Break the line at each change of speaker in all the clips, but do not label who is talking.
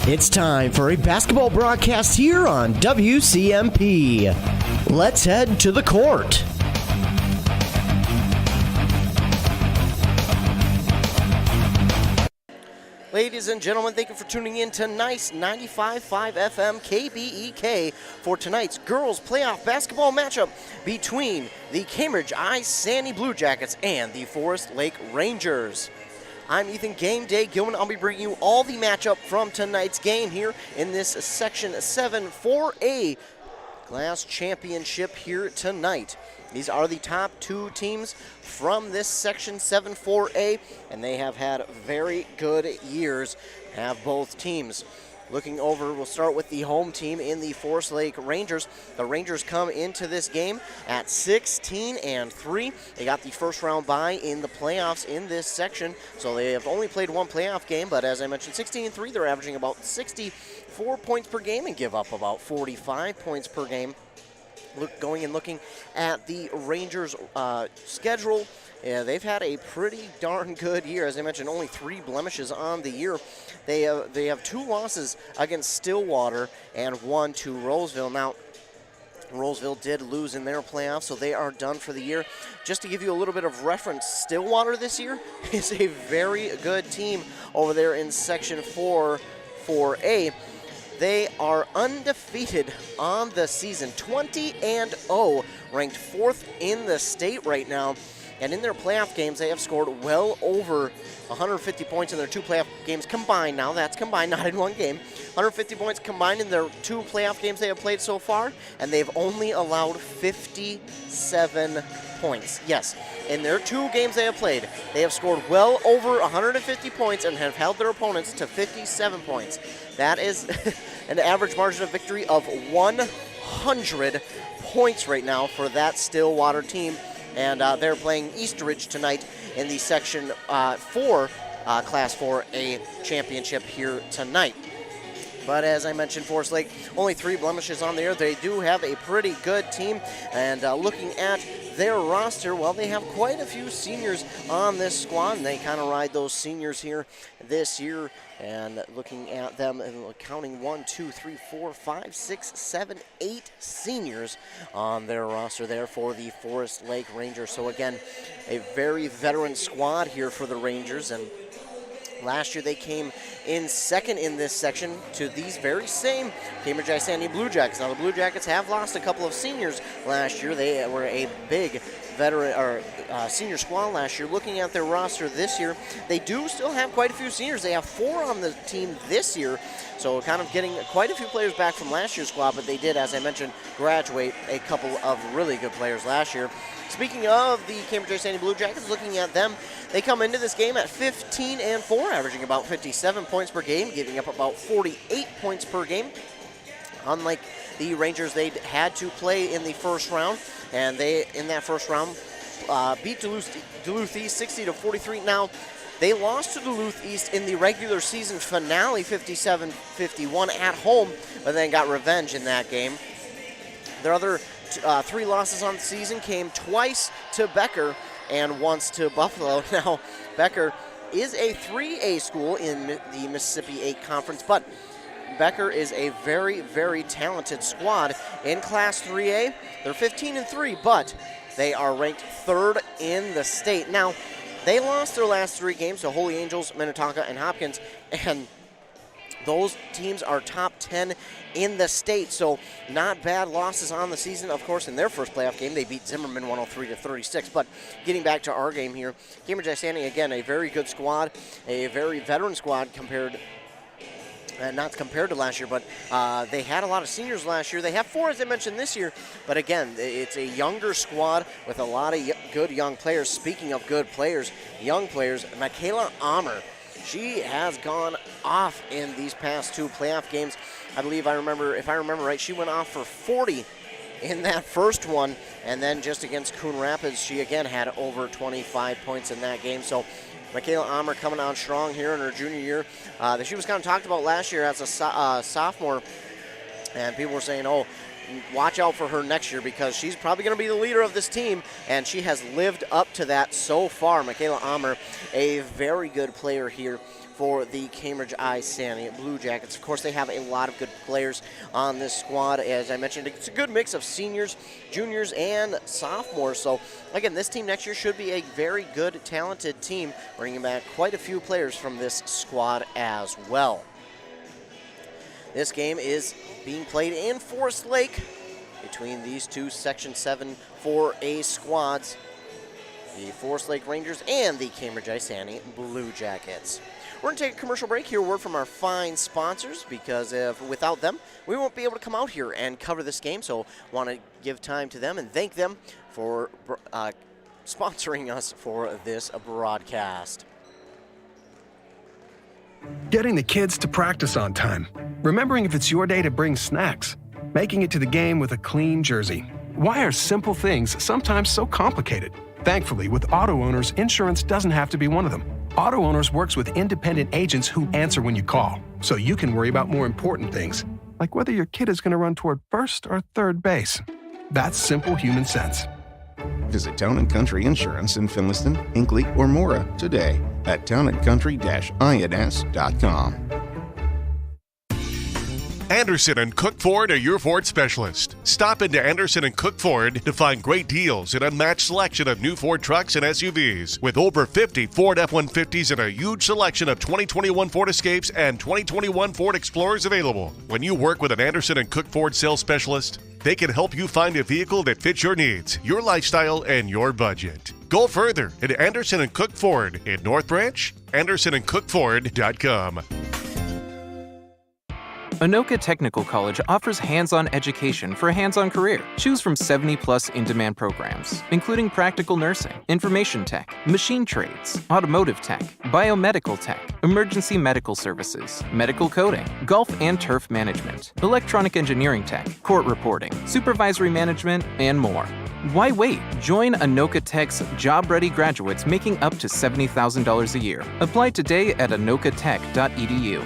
It's time for a basketball broadcast here on WCMP. Let's head to the court. Ladies and gentlemen, thank you for tuning in to Nice 95.5 FM KBEK for tonight's girls playoff basketball matchup between the Cambridge-Isanti Blue Jackets and the Forest Lake Rangers. I'm Ethan Game Day Gilman. I'll be bringing you all the matchup from tonight's game here in this Section 7 4A Class Championship here tonight. These are the top two teams from this Section 7 4A, and they have had very good years, have both teams. Looking over, we'll start with the home team in the Forest Lake Rangers. The Rangers come into this game at 16-3. They got the first round bye in the playoffs in this section, so they have only played one playoff game, but as I mentioned, 16-3, they're averaging about 64 points per game and give up about 45 points per game. Looking at the Rangers' schedule, they've had a pretty darn good year. As I mentioned, only 3 blemishes on the year. They have 2 losses against Stillwater and 1 to Roseville. Now, Roseville did lose in their playoffs, so they are done for the year. Just to give you a little bit of reference, Stillwater this year is a very good team over there in Section 4A. They are undefeated on the season, 20-0, ranked 4th in the state right now. And in their playoff games, they have scored well over 150 points in their 2 playoff games combined. Now, that's combined, not in one game. 150 points combined in their 2 playoff games they have played so far, and they've only allowed 57 points. Yes, in their 2 games they have played, they have scored well over 150 points and have held their opponents to 57 points. That is an average margin of victory of 100 points right now for that Stillwater team. And they're playing Eastridge tonight in the Section 4 Class 4A championship here tonight. But as I mentioned, Forest Lake, only 3 blemishes on the year. They do have a pretty good team. And looking at their roster, well, they have quite a few seniors on this squad. And they kind of ride those seniors here this year. And looking at them and counting 1, 2, 3, 4, 5, 6, 7, 8 seniors on their roster there for the Forest Lake Rangers. So again, a very veteran squad here for the Rangers. And last year they came in second in this section to these very same Cambridge-Isanti Blue Jackets. Now the Blue Jackets have lost a couple of seniors last year. They were a big veteran or senior squad last year. Looking at their roster this year, they do still have quite a few seniors. They have 4 on the team this year, so kind of getting quite a few players back from last year's squad, but they did, as I mentioned, graduate a couple of really good players last year. Speaking of the Cambridge-Isanti Blue Jackets, looking at them, they come into this game at 15-4, averaging about 57 points per game, giving up about 48 points per game. Unlike the Rangers, they had to play in the first round, and they, in that first round, beat Duluth East 60-43. Now, they lost to Duluth East in the regular season finale 57-51 at home, but then got revenge in that game. Their other 3 losses on the season came twice to Becker and once to Buffalo. Now, Becker is a 3A school in the Mississippi 8 Conference, but Becker is a very, very talented squad in Class 3A. They're 15-3, but they are ranked 3rd in the state. Now, they lost their last 3 games to Holy Angels, Minnetonka, and Hopkins, and those teams are top 10 in the state, so not bad losses on the season. Of course, in their first playoff game, they beat Zimmerman 103-36. But getting back to our game here, Cambridge-Isanti, again, a very good squad, a very veteran squad compared not compared to last year, but they had a lot of seniors last year. They have 4, as I mentioned, this year. But again, it's a younger squad with a lot of good young players. Speaking of good players, young players, Michaela Ammer, she has gone off in these past 2 playoff games. I believe if I remember right, she went off for 40 in that first one. And then just against Coon Rapids, she again had over 25 points in that game. So Michaela Ammer coming on strong here in her junior year. She was kind of talked about last year as a sophomore, and people were saying, oh, watch out for her next year because she's probably going to be the leader of this team, and she has lived up to that so far. Michaela Ammer, a very good player here for the Cambridge-Isanti Blue Jackets. Of course, they have a lot of good players on this squad. As I mentioned, it's a good mix of seniors, juniors, and sophomores. So, again, this team next year should be a very good, talented team, bringing back quite a few players from this squad as well. This game is being played in Forest Lake between these two Section 7 4A squads, the Forest Lake Rangers and the Cambridge-Isanti Blue Jackets. We're going to take a commercial break, hear a word from our fine sponsors, because without them, we won't be able to come out here and cover this game. So I want to give time to them and thank them for sponsoring us for this broadcast.
Getting the kids to practice on time. Remembering if it's your day to bring snacks. Making it to the game with a clean jersey. Why are simple things sometimes so complicated? Thankfully, with Auto Owners, insurance doesn't have to be one of them. Auto Owners works with independent agents who answer when you call, so you can worry about more important things, like whether your kid is going to run toward first or third base. That's simple human sense.
Visit Town & Country Insurance in Finliston, Hinckley, or Mora today at townandcountry-ins.com.
Anderson & Cook Ford are your Ford specialist. Stop into Anderson & Cook Ford to find great deals and unmatched selection of new Ford trucks and SUVs. With over 50 Ford F-150s and a huge selection of 2021 Ford Escapes and 2021 Ford Explorers available. When you work with an Anderson & Cook Ford sales specialist, they can help you find a vehicle that fits your needs, your lifestyle, and your budget. Go further at Anderson & Cook Ford in North Branch, AndersonandCookFord.com.
Anoka Technical College offers hands-on education for a hands-on career. Choose from 70-plus in-demand programs, including practical nursing, information tech, machine trades, automotive tech, biomedical tech, emergency medical services, medical coding, golf and turf management, electronic engineering tech, court reporting, supervisory management, and more. Why wait? Join Anoka Tech's job-ready graduates making up to $70,000 a year. Apply today at anokatech.edu.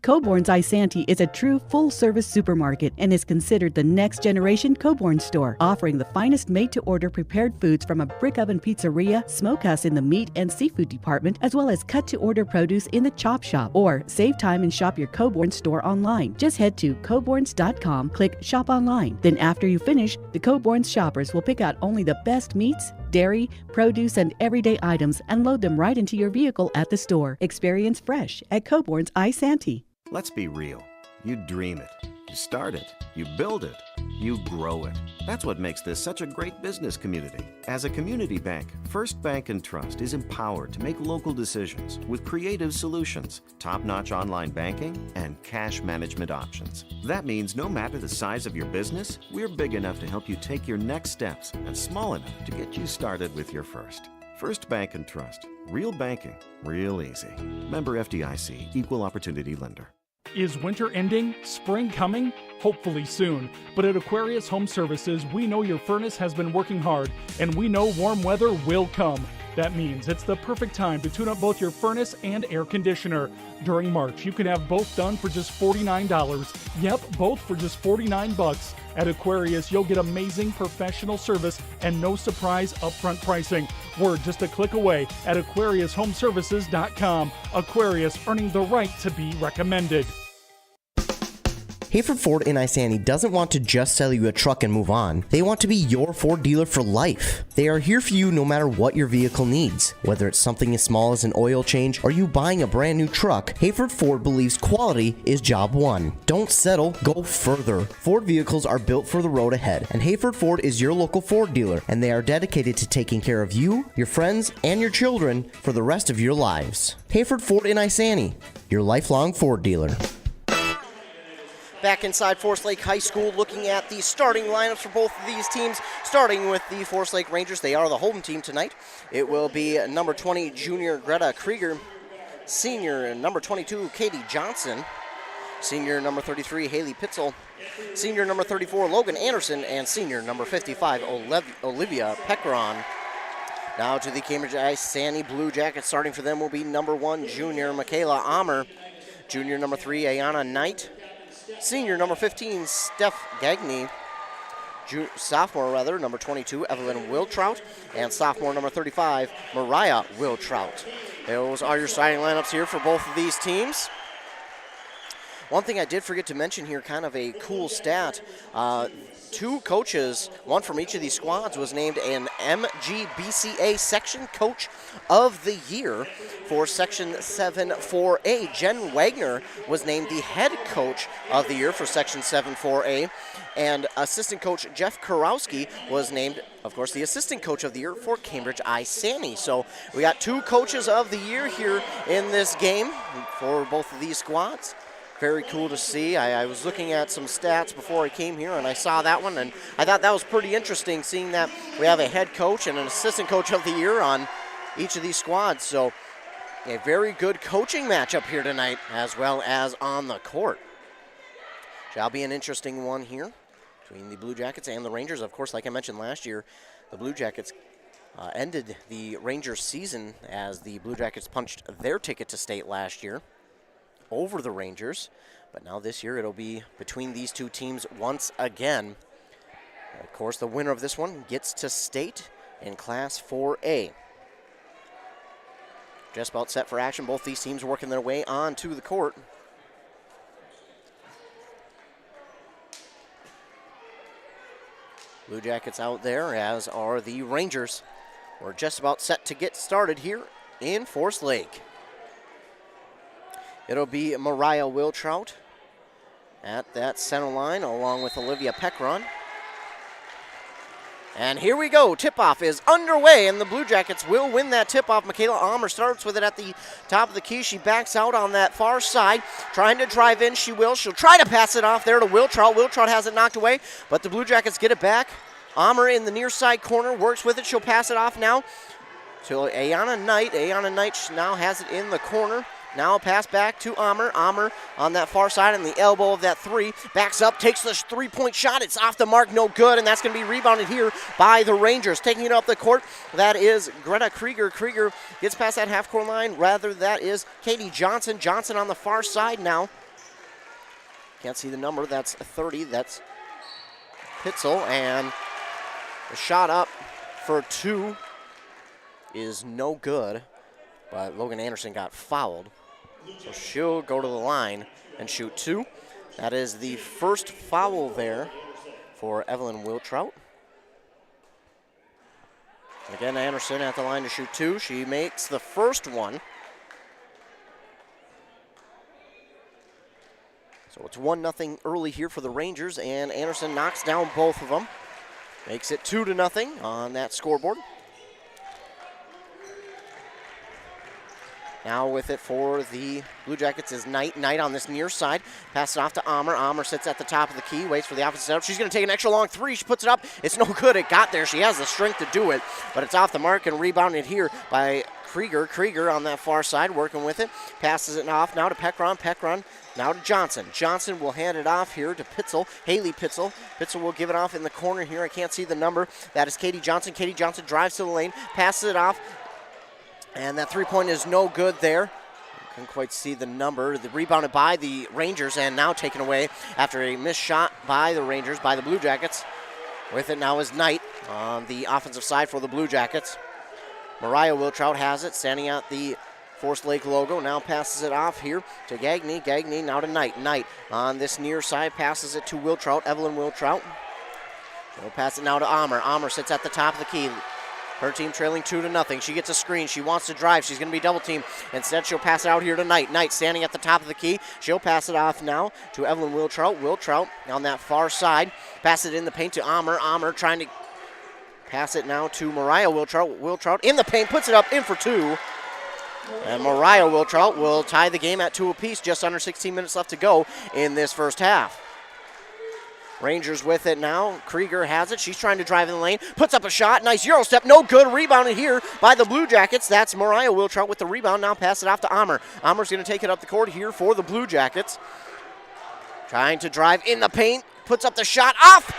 Cambridge-Isanti is a true full-service supermarket and is considered the next-generation Coborn store, offering the finest made-to-order prepared foods from a brick oven pizzeria, smokehouse in the meat and seafood department, as well as cut-to-order produce in the chop shop. Or save time and shop your Coborn store online. Just head to coborns.com, click Shop Online. Then after you finish, the Coborns shoppers will pick out only the best meats, dairy, produce, and everyday items and load them right into your vehicle at the store. Experience fresh at Cambridge-Isanti.
Let's be real. You dream it. You start it. You build it. You grow it. That's what makes this such a great business community. As a community bank, First Bank & Trust is empowered to make local decisions with creative solutions, top-notch online banking, and cash management options. That means no matter the size of your business, we're big enough to help you take your next steps and small enough to get you started with your first. First Bank & Trust. Real banking. Real easy. Member FDIC. Equal Opportunity Lender.
Is winter ending? Spring coming? Hopefully soon. But at Aquarius Home Services, we know your furnace has been working hard, and we know warm weather will come. That means it's the perfect time to tune up both your furnace and air conditioner. During March, you can have both done for just $49. Yep, both for just $49. At Aquarius, you'll get amazing professional service and no surprise upfront pricing. We're just a click away at AquariusHomeservices.com. Aquarius, earning the right to be recommended.
Hayford Ford in Isanti doesn't want to just sell you a truck and move on. They want to be your Ford dealer for life. They are here for you no matter what your vehicle needs. Whether it's something as small as an oil change or you buying a brand new truck, Hayford Ford believes quality is job one. Don't settle, go further. Ford vehicles are built for the road ahead, and Hayford Ford is your local Ford dealer, and they are dedicated to taking care of you, your friends, and your children for the rest of your lives. Hayford Ford in Isanti, your lifelong Ford dealer. Back inside Forest Lake High School, looking at the starting lineups for both of these teams, starting with the Forest Lake Rangers. They are the home team tonight. It will be number 20, junior Greta Krieger, senior number 22, Katie Johnson, senior number 33, Haley Pitzel, senior number 34, Logan Anderson, and senior number 55, Olivia Peckeron. Now to the Cambridge-Isanti Blue Jackets. Starting for them will be number 1, junior Michaela Ammer, junior number 3, Ayana Knight, senior number 15, Steph Gagny, sophomore number 22, Evelyn Wiltrout, and sophomore number 35, Mariah Wiltrout. Those are your starting lineups here for both of these teams. One thing I did forget to mention here, kind of a cool stat. 2 coaches, one from each of these squads, was named an MGBCA Section Coach of the Year for Section 7-4A. Jen Wagner was named the Head Coach of the Year for Section 7-4A. And Assistant Coach Jeff Kurowski was named, of course, the Assistant Coach of the Year for Cambridge-Isanti. So we got 2 Coaches of the Year here in this game for both of these squads. Very cool to see. I was looking at some stats before I came here, and I saw that one, and I thought that was pretty interesting, seeing that we have a head coach and an assistant coach of the year on each of these squads. So a very good coaching matchup here tonight, as well as on the court. Shall be an interesting one here between the Blue Jackets and the Rangers. Of course, like I mentioned last year, the Blue Jackets ended the Rangers season as the Blue Jackets punched their ticket to state last year over the Rangers, but now this year it'll be between these 2 teams once again. And of course, the winner of this one gets to state in Class 4A. Just about set for action. Both these teams working their way onto the court. Blue Jackets out there, as are the Rangers. We're just about set to get started here in Forest Lake. It'll be Mariah Wiltrout at that center line, along with Olivia Peckron. And here we go. Tip-off is underway, and the Blue Jackets will win that tip-off. Michaela Almer starts with it at the top of the key. She backs out on that far side, trying to drive in. She will. She'll try to pass it off there to Wiltrout. Wiltrout has it knocked away, but the Blue Jackets get it back. Almer in the near side corner works with it. She'll pass it off now to Ayana Knight. Ayana Knight now has it in the corner. Now a pass back to Almer. Almer on that far side on the elbow of that 3. Backs up, takes the 3-point shot. It's off the mark, no good, and that's going to be rebounded here by the Rangers. Taking it up the court, that is Greta Krieger. Krieger gets past that half-court line. Rather, that is Katie Johnson. Johnson on the far side now. Can't see the number. That's 30. That's Pitzel, and the shot up for 2 is no good, but Logan Anderson got fouled. So she'll go to the line and shoot 2. That is the first foul there for Evelyn Wiltrout. Again, Anderson at the line to shoot 2. She makes the first one. So it's 1-0 early here for the Rangers, and Anderson knocks down both of them. Makes it 2-0 on that scoreboard. Now with it for the Blue Jackets is Knight. Knight on this near side. Pass it off to Almer. Almer sits at the top of the key, waits for the offensive setup. She's going to take an extra long 3. She puts it up. It's no good. It got there. She has the strength to do it, but it's off the mark and rebounded here by Krieger. Krieger on that far side working with it. Passes it off now to Peckron. Peckron now to Johnson. Johnson will hand it off here to Pitzel. Haley Pitzel. Pitzel will give it off in the corner here. I can't see the number. That is Katie Johnson. Katie Johnson drives to the lane, passes it off. And that 3-point is no good there. Couldn't quite see the number. Rebounded by the Rangers and now taken away after a missed shot by the Rangers, by the Blue Jackets. With it now is Knight on the offensive side for the Blue Jackets. Mariah Wiltrout has it, standing at the Forest Lake logo. Now passes it off here to Gagné. Gagné now to Knight. Knight on this near side passes it to Wiltrout, Evelyn Wiltrout. She'll pass it now to Almer. Almer sits at the top of the key. Her team trailing 2-0. She gets a screen. She wants to drive. She's going to be double teamed. Instead, she'll pass it out here to Knight. Knight standing at the top of the key. She'll pass it off now to Evelyn Wiltrout. Wiltrout on that far side. Pass it in the paint to Almer. Almer trying to pass it now to Mariah Wiltrout. Wiltrout in the paint, puts it up, in for 2. And Mariah Wiltrout will tie the game at 2 apiece. Just under 16 minutes left to go in this first half. Rangers with it now. Krieger has it. She's trying to drive in the lane. Puts up a shot. Nice Euro step. No good. Rebounded here by the Blue Jackets. That's Mariah Wiltrout with the rebound. Now pass it off to Almer. Almer's going to take it up the court here for the Blue Jackets. Trying to drive in the paint. Puts up the shot. Off!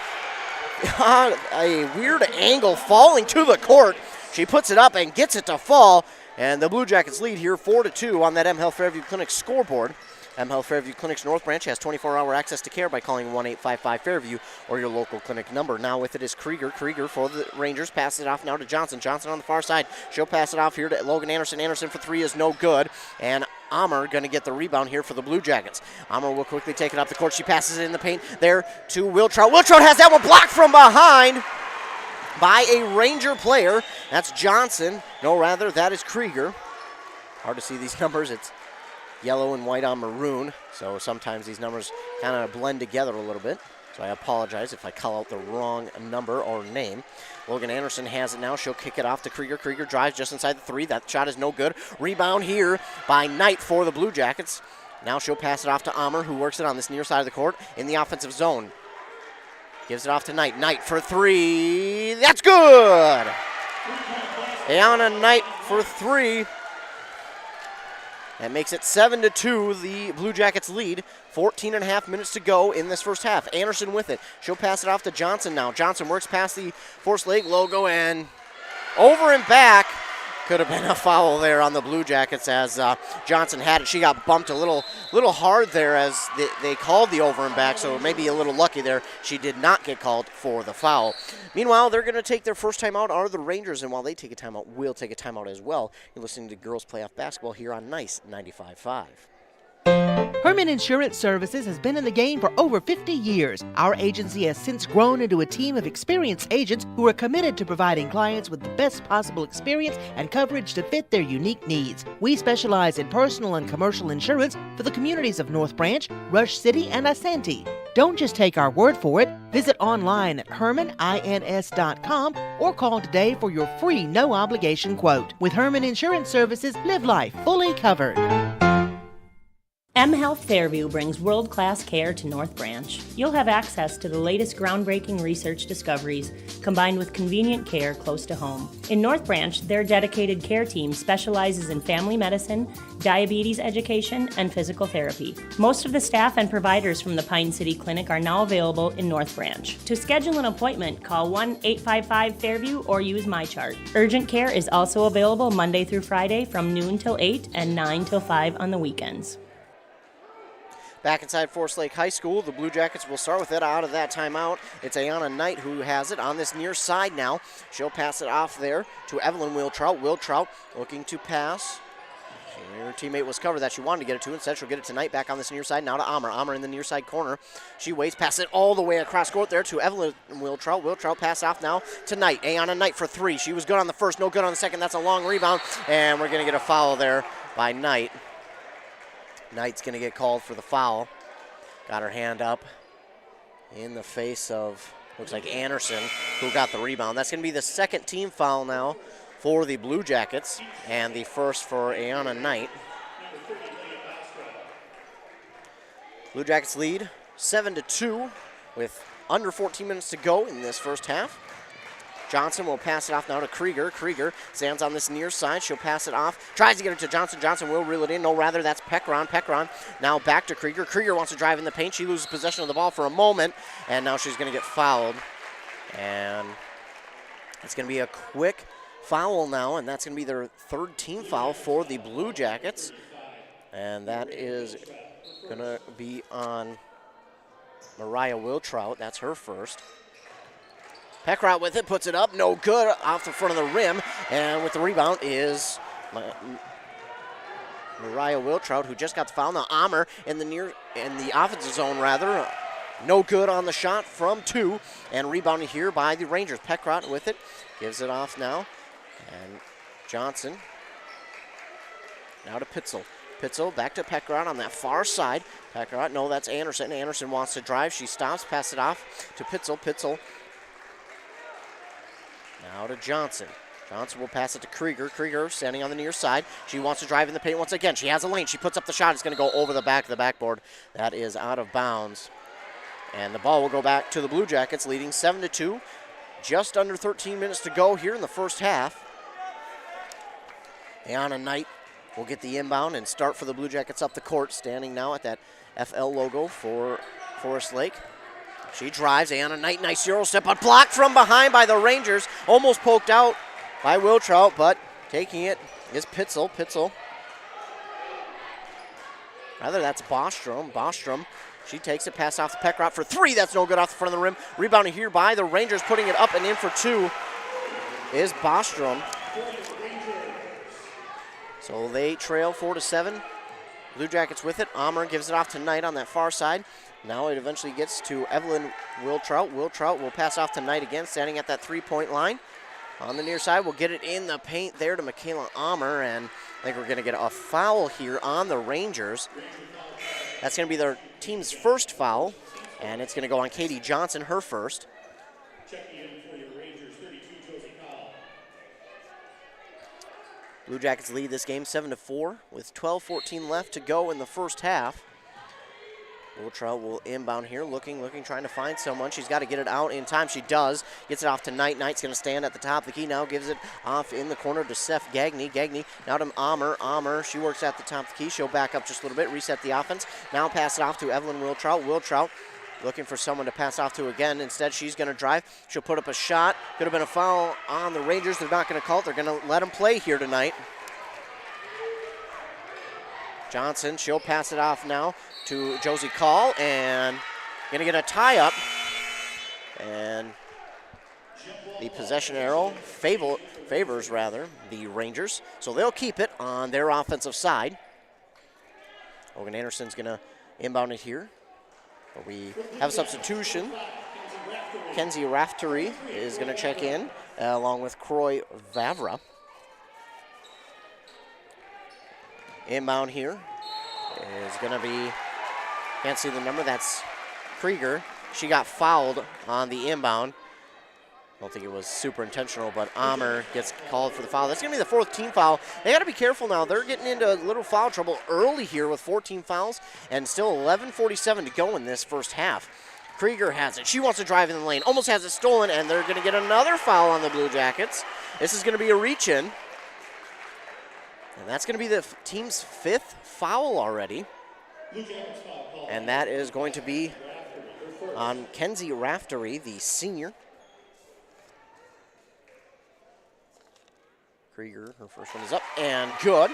A weird angle falling to the court. She puts it up and gets it to fall. And the Blue Jackets lead here 4-2 on that M Health Fairview Clinic scoreboard. mHealth Fairview Clinics North Branch has 24-hour access to care by calling 1-855-FAIRVIEW or your local clinic number. Now with it is Krieger. Krieger for the Rangers passes it off now to Johnson. Johnson on the far side. She'll pass it off here to Logan Anderson. Anderson for three is no good. And Ammer going to get the rebound here for the Blue Jackets. Ammer will quickly take it up the court. She passes it in the paint there to Wiltrout. Wiltrout has that one blocked from behind by a Ranger player. That's Johnson. No, rather, that is Krieger. Hard to see these numbers. It's yellow and white on maroon, so sometimes these numbers kind of blend together a little bit. So I apologize if I call out the wrong number or name. Logan Anderson has it now. She'll kick it off to Krieger. Krieger drives just inside the three. That shot is no good. Rebound here by Knight for the Blue Jackets. Now she'll pass it off to Ammer, who works it on this near side of the court in the offensive zone. Gives it off to Knight. Knight for three. That's good! Ayana Knight for three. That makes it 7-2, the Blue Jackets lead. 14 and a half minutes to go in this first half. Anderson with it. She'll pass it off to Johnson now. Johnson works past the Forest Lake logo and over and back. Could have been a foul there on the Blue Jackets as Johnson had it. She got bumped a little hard there as they called the over and back, so maybe a little lucky there. She did not get called for the foul. Meanwhile, they're going to take their first timeout are the Rangers, and while they take a timeout, we'll take a timeout as well. You're listening to Girls Playoff Basketball here on Nice 95.5.
Herman Insurance Services has been in the game for over 50 years. Our agency has since grown into a team of experienced agents who are committed to providing clients with the best possible experience and coverage to fit their unique needs. We specialize in personal and commercial insurance for the communities of North Branch, Rush City, and Isanti. Don't just take our word for it. Visit online at hermanins.com or call today for your free no-obligation quote. With Herman Insurance Services, live life fully covered.
mHealth Fairview brings world-class care to North Branch. You'll have access to the latest groundbreaking research discoveries combined with convenient care close to home. In North Branch, their dedicated care team specializes in family medicine, diabetes education, and physical therapy. Most of the staff and providers from the Pine City Clinic are now available in North Branch. To schedule an appointment, call 1-855-FAIRVIEW or use MyChart. Urgent care is also available Monday through Friday from noon till 8 and 9 till 5 on the weekends.
Back inside Forest Lake High School, the Blue Jackets will start with it out of that timeout. It's Ayana Knight who has it on this near side now. She'll pass it off there to Evelyn Wiltrout. Wiltrout looking to pass. Her teammate was covered that she wanted to get it to. Instead, she'll get it to Knight back on this near side. Now to Ammer. Ammer in the near side corner. She waits, passes it all the way across court there to Evelyn Wiltrout. Wiltrout pass off now to Knight. Ayana Knight for three. She was good on the first, no good on the second. That's a long rebound, and we're going to get a foul there by Knight. Knight's going to get called for the foul. Got her hand up in the face of, looks like Anderson, who got the rebound. That's going to be the second team foul now for the Blue Jackets, and the first for Ayana Knight. Blue Jackets lead 7-2 with under 14 minutes to go in this first half. Johnson will pass it off now to Krieger. Krieger stands on this near side. She'll pass it off. Tries to get it to Johnson. Johnson will reel it in. No, rather, that's Peckron. Peckron now back to Krieger. Krieger wants to drive in the paint. She loses possession of the ball for a moment, and now she's going to get fouled. And it's going to be a quick foul now, and that's going to be their third team foul for the Blue Jackets. And that is going to be on Mariah Wiltrout. That's her first. Peckrot with it, puts it up, no good, off the front of the rim, and with the rebound is Mariah Wiltrout, who just got the foul. Now Ammer in the offensive zone rather, no good on the shot from two, and rebounded here by the Rangers. Peckrot with it, gives it off now, and Johnson now to Pitzel. Pitzel back to Peckrot on that far side. Peckrot, no, that's Anderson. Anderson wants to drive. She stops, pass it off to Pitzel. Pitzel now to Johnson. Johnson will pass it to Krieger. Krieger standing on the near side. She wants to drive in the paint once again. She has a lane. She puts up the shot. It's going to go over the back of the backboard. That is out of bounds. And the ball will go back to the Blue Jackets, leading 7-2. Just under 13 minutes to go here in the first half. Ayana Knight will get the inbound and start for the Blue Jackets up the court, standing now at that FL logo for Forest Lake. She drives. Ayana Knight, nice Euro step, but blocked from behind by the Rangers. Almost poked out by Wiltrout, but taking it is Pitzel. Pitzel Rather, that's Bostrom. Bostrom, she takes it, pass off to Peckrott for 3. That's no good off the front of the rim. Rebounded here by the Rangers, putting it up and in for 2 is Bostrom. So they trail 4-7. Blue Jackets with it. Ammer gives it off to Knight on that far side. Now it eventually gets to Evelyn Wiltrout. Wiltrout will pass off to Knight again, standing at that 3-point line. On the near side, we'll get it in the paint there to Michaela Ammer, and I think we're going to get a foul here on the Rangers. That's going to be their team's first foul, and it's going to go on Katie Johnson, her first. Blue Jackets lead this game 7-4 with 12:14 left to go in the first half. Wiltrout will inbound here, looking, trying to find someone. She's got to get it out in time. She does. Gets it off to Knight. Knight's going to stand at the top of the key now. Gives it off in the corner to Seth Gagne. Gagne now to Ammer. Ammer, she works at the top of the key. She'll back up just a little bit, reset the offense. Now pass it off to Evelyn Wiltrout. Wiltrout looking for someone to pass off to again. Instead, she's going to drive. She'll put up a shot. Could have been a foul on the Rangers. They're not going to call it. They're going to let them play here tonight. Johnson, she'll pass it off now to Josie Call, and going to get a tie-up. And the possession arrow favors the Rangers. So they'll keep it on their offensive side. Logan Anderson's going to inbound it here. But we have a substitution. Kenzie Raftery is going to check in, along with Croy Vavra. Inbound here is going to be, can't see the number, that's Krieger. She got fouled on the inbound. I don't think it was super intentional, but Ammer gets called for the foul. That's going to be the 4th team foul. They got to be careful now. They're getting into a little foul trouble early here with 14 fouls and still 11:47 to go in this first half. Krieger has it. She wants to drive in the lane. Almost has it stolen, and they're going to get another foul on the Blue Jackets. This is going to be a reach-in. And that's going to be the team's 5th foul already. And that is going to be on Kenzie Raftery, the senior. Krieger, her first one is up and good.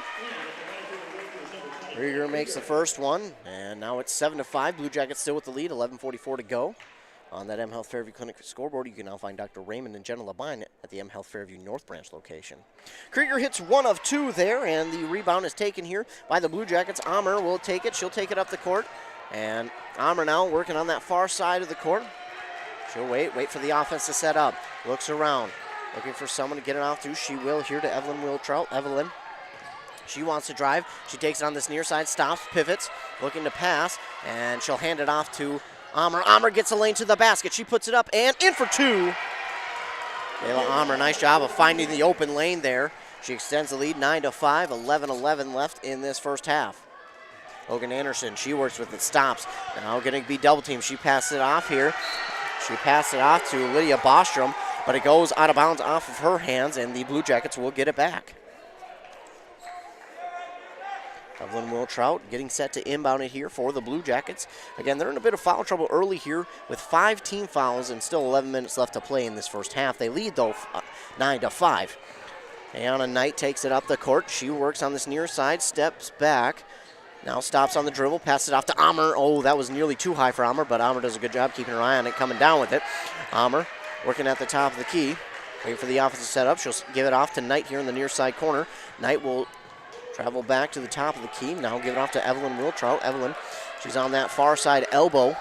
Krieger makes the first one, and now it's 7-5. Blue Jackets still with the lead, 11:44 to go. On that M Health Fairview Clinic scoreboard, you can now find Dr. Raymond and Jenna Labine at the M Health Fairview North Branch location. Krieger hits 1 of 2 there, and the rebound is taken here by the Blue Jackets. Ammer will take it. She'll take it up the court, and Ammer now working on that far side of the court. She'll wait for the offense to set up. Looks around, looking for someone to get it off to. She will here to Evelyn Wiltrout. Evelyn, she wants to drive. She takes it on this near side, stops, pivots, looking to pass, and she'll hand it off to Ammer. Ammer gets a lane to the basket. She puts it up and in for 2. Kayla Ammer, nice job of finding the open lane there. She extends the lead 9-5, 11:11 left in this first half. Logan Anderson, she works with it, stops. Now going to be double teamed. She passes it off here. She passed it off to Lydia Bostrom, but it goes out of bounds off of her hands, and the Blue Jackets will get it back. Evelyn Wiltrout getting set to inbound it here for the Blue Jackets. Again, they're in a bit of foul trouble early here with 5 team fouls and still 11 minutes left to play in this first half. They lead, though, 9-5. Ayana Knight takes it up the court. She works on this near side, steps back. Now stops on the dribble, passes it off to Ammer. Oh, that was nearly too high for Ammer, but Ammer does a good job keeping her eye on it, coming down with it. Ammer working at the top of the key, waiting for the offensive setup. She'll give it off to Knight here in the near side corner. Knight will travel back to the top of the key. Now give it off to Evelyn Wiltrout. Evelyn, she's on that far side elbow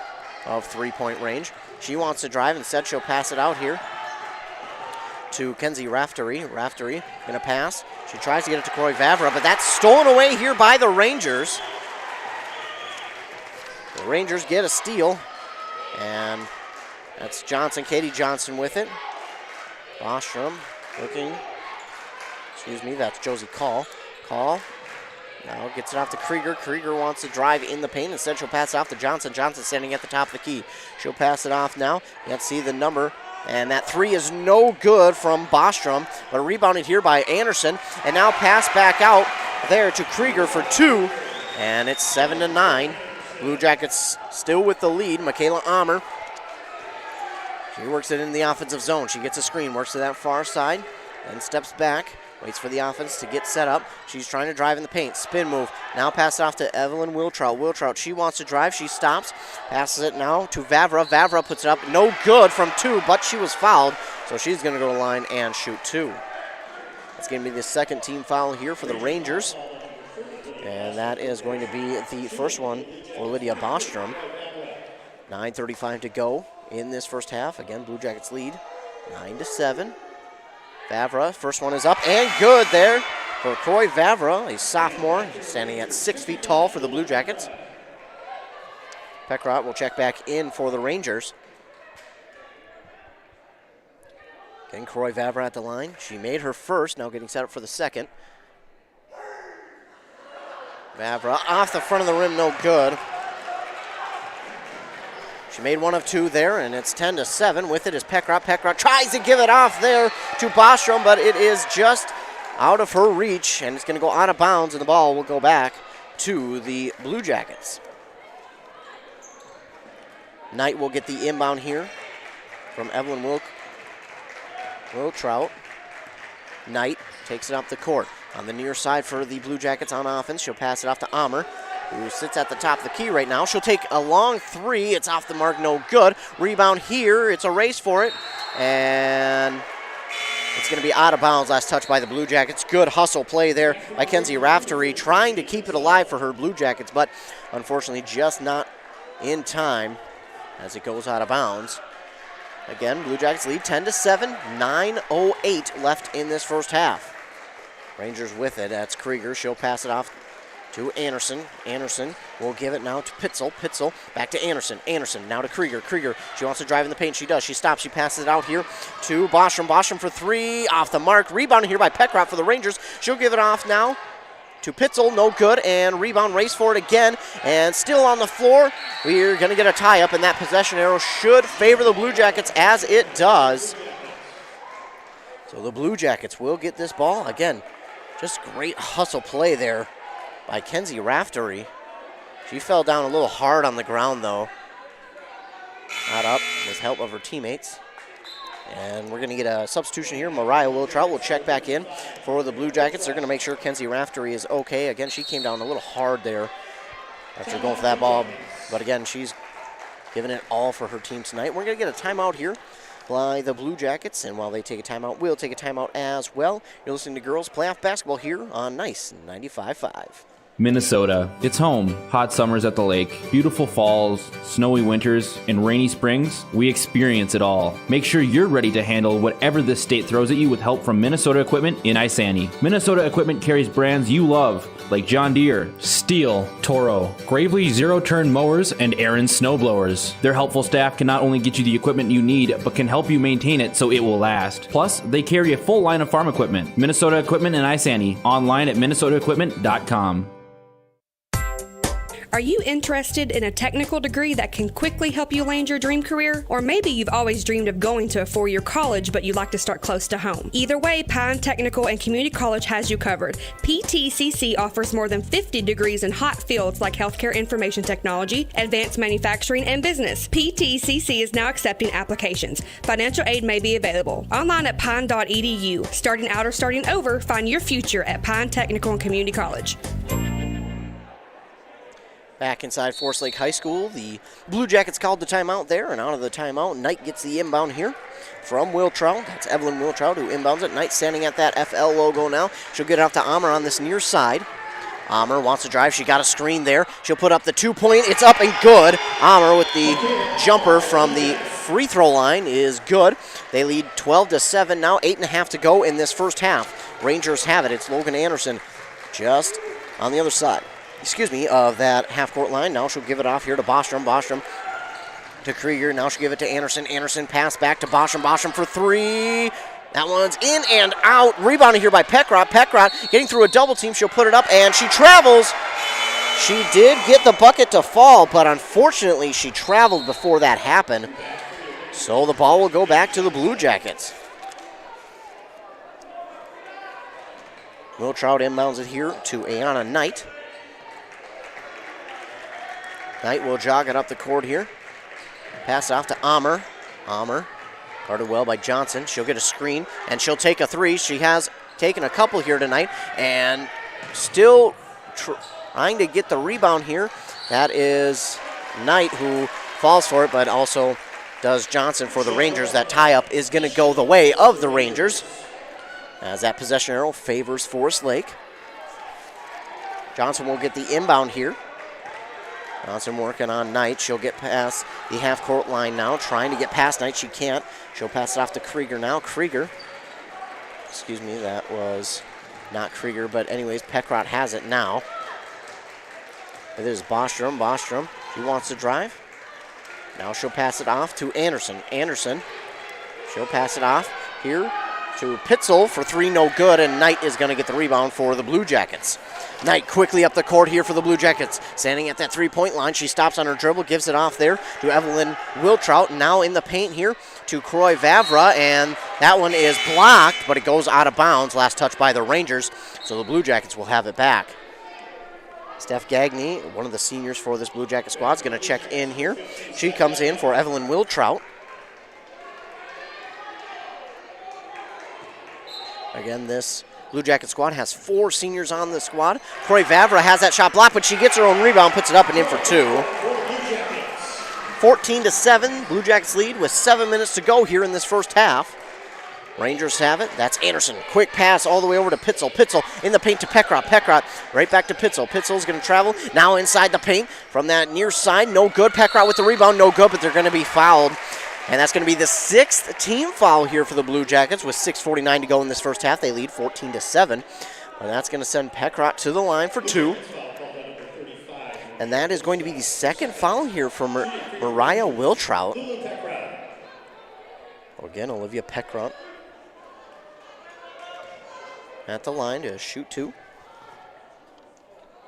of 3-point range. She wants to drive. Instead, she'll pass it out here to Kenzie Raftery. Raftery going to pass. She tries to get it to Croy Vavra, but that's stolen away here by the Rangers. The Rangers get a steal, and that's Johnson, Katie Johnson with it. Bostrom looking. That's Josie Call. Now gets it off to Krieger. Krieger wants to drive in the paint. Instead, she'll pass it off to Johnson. Johnson standing at the top of the key. She'll pass it off now. You can't see the number. And that 3 is no good from Bostrom, but rebounded here by Anderson. And now pass back out there to Krieger for 2. And it's 7-9. Blue Jackets still with the lead. Michaela Ammer. She works it in the offensive zone. She gets a screen, works to that far side, and steps back. Waits for the offense to get set up. She's trying to drive in the paint. Spin move. Now pass it off to Evelyn Wiltrout. Wiltrout, she wants to drive. She stops. Passes it now to Vavra. Vavra puts it up. No good from 2, but she was fouled. So she's going to go to the line and shoot 2. That's going to be the second team foul here for the Rangers. And that is going to be the first one for Lydia Bostrom. 9:35 to go in this first half. Again, Blue Jackets lead 9-7. Vavra, first one is up and good there for Croy Vavra, a sophomore, standing at 6 feet tall for the Blue Jackets. Peckrott will check back in for the Rangers. Again, Croy Vavra at the line. She made her first, now getting set up for the second. Vavra off the front of the rim, no good. She made 1 of 2 there, and it's 10-7. With it is Peckrott. Peckrott tries to give it off there to Bostrom, but it is just out of her reach, and it's going to go out of bounds, and the ball will go back to the Blue Jackets. Knight will get the inbound here from Evelyn Wiltrout. Knight takes it up the court. On the near side for the Blue Jackets on offense, she'll pass it off to Ammer, who sits at the top of the key right now. She'll take a long 3. It's off the mark, no good. Rebound here. It's a race for it. And it's going to be out of bounds. Last touch by the Blue Jackets. Good hustle play there by Kenzie Raftery, trying to keep it alive for her Blue Jackets, but unfortunately just not in time as it goes out of bounds. Again, Blue Jackets lead 10-7. 9:08 left in this first half. Rangers with it. That's Krieger. She'll pass it off to Anderson. Anderson will give it now to Pitzel. Pitzel back to Anderson. Anderson now to Krieger. Krieger, she wants to drive in the paint. She does. She stops. She passes it out here to Bostrom. Bostrom for 3. Off the mark. Rebounded here by Peckrott for the Rangers. She'll give it off now to Pitzel. No good. And rebound race for it again. And still on the floor. We're going to get a tie-up, and that possession arrow should favor the Blue Jackets, as it does. So the Blue Jackets will get this ball. Again, just great hustle play there by Kenzie Raftery. She fell down a little hard on the ground, though. Not up with help of her teammates. And we're going to get a substitution here. Mariah Wiltrout will check back in for the Blue Jackets. They're going to make sure Kenzie Raftery is okay. Again, she came down a little hard there after going for that ball. But again, she's giving it all for her team tonight. We're going to get a timeout here by the Blue Jackets, and while they take a timeout, we'll take a timeout as well. You're listening to Girls Playoff Basketball here on Nice 95.5.
Minnesota. It's home. Hot summers at the lake, beautiful falls, snowy winters, and rainy springs. We experience it all. Make sure you're ready to handle whatever this state throws at you with help from Minnesota Equipment in Isanti. Minnesota Equipment carries brands you love, like John Deere, Steel, Toro, Gravely zero-turn mowers, and Aaron snowblowers. Their helpful staff can not only get you the equipment you need, but can help you maintain it so it will last. Plus, they carry a full line of farm equipment. Minnesota Equipment in Isanti. Online at minnesotaequipment.com.
Are you interested in a technical degree that can quickly help you land your dream career? Or maybe you've always dreamed of going to a four-year college, but you'd like to start close to home. Either way, Pine Technical and Community College has you covered. PTCC offers more than 50 degrees in hot fields like healthcare information technology, advanced manufacturing, and business. PTCC is now accepting applications. Financial aid may be available. Online at pine.edu. Starting out or starting over, find your future at Pine Technical and Community College.
Back inside Forest Lake High School, the Blue Jackets called the timeout there, and out of the timeout, Knight gets the inbound here from Wiltrout. That's Evelyn Wiltrout who inbounds it. Knight standing at that FL logo now. She'll get it off to Ammer on this near side. Ammer wants to drive. She got a screen there. She'll put up the 2-point. It's up and good. Ammer with the jumper from the free throw line is good. They lead 12-7 now, 8.5 to go in this first half. Rangers have it. It's Logan Anderson just on the other side of that half-court line. Now she'll give it off here to Bostrom. Bostrom to Krieger. Now she'll give it to Anderson. Anderson pass back to Bostrom. Bostrom for 3. That one's in and out. Rebounded here by Peckrott. Peckrott getting through a double team. She'll put it up, and she travels. She did get the bucket to fall, but unfortunately she traveled before that happened. So the ball will go back to the Blue Jackets. Wiltrout inbounds it here to Ayana Knight. Knight will jog it up the court here. Pass it off to Ammer. Ammer guarded well by Johnson. She'll get a screen, and she'll take a 3. She has taken a couple here tonight, and still trying to get the rebound here. That is Knight who falls for it, but also does Johnson for the Rangers. That tie-up is going to go the way of the Rangers, as that possession arrow favors Forest Lake. Johnson will get the inbound here. Johnson working on Knight. She'll get past the half-court line now, trying to get past Knight. She can't. She'll pass it off to Krieger now. Krieger, excuse me, that was not Krieger, but anyways, Peckrott has it now. It is Bostrom. Bostrom, she wants to drive. Now she'll pass it off to Anderson. Anderson, she'll pass it off here to Pitzel for three, no good, and Knight is going to get the rebound for the Blue Jackets. Knight quickly up the court here for the Blue Jackets. Standing at that three-point line, she stops on her dribble, gives it off there to Evelyn Wiltrout. Now in the paint here to Croy Vavra, and that one is blocked, but it goes out of bounds. Last touch by the Rangers, so the Blue Jackets will have it back. Steph Gagne, one of the seniors for this Blue Jacket squad, is going to check in here. She comes in for Evelyn Wiltrout. Again, this Blue Jacket squad has 4 seniors on the squad. Croy Vavra has that shot blocked, but she gets her own rebound, puts it up and in for 2. 14-7, Blue Jackets lead with 7 minutes to go here in this first half. Rangers have it. That's Anderson. Quick pass all the way over to Pitzel. Pitzel in the paint to Peckrott. Peckrott right back to Pitzel. Pitzel's going to travel now inside the paint from that near side. No good. Peckrott with the rebound. No good, but they're going to be fouled. And that's going to be the 6th team foul here for the Blue Jackets with 6:49 to go in this first half. They lead 14-7. And that's going to send Peckrott to the line for 2. And that is going to be the 2nd foul here for Mariah Wiltrout. Again, Olivia Peckrott at the line to shoot 2.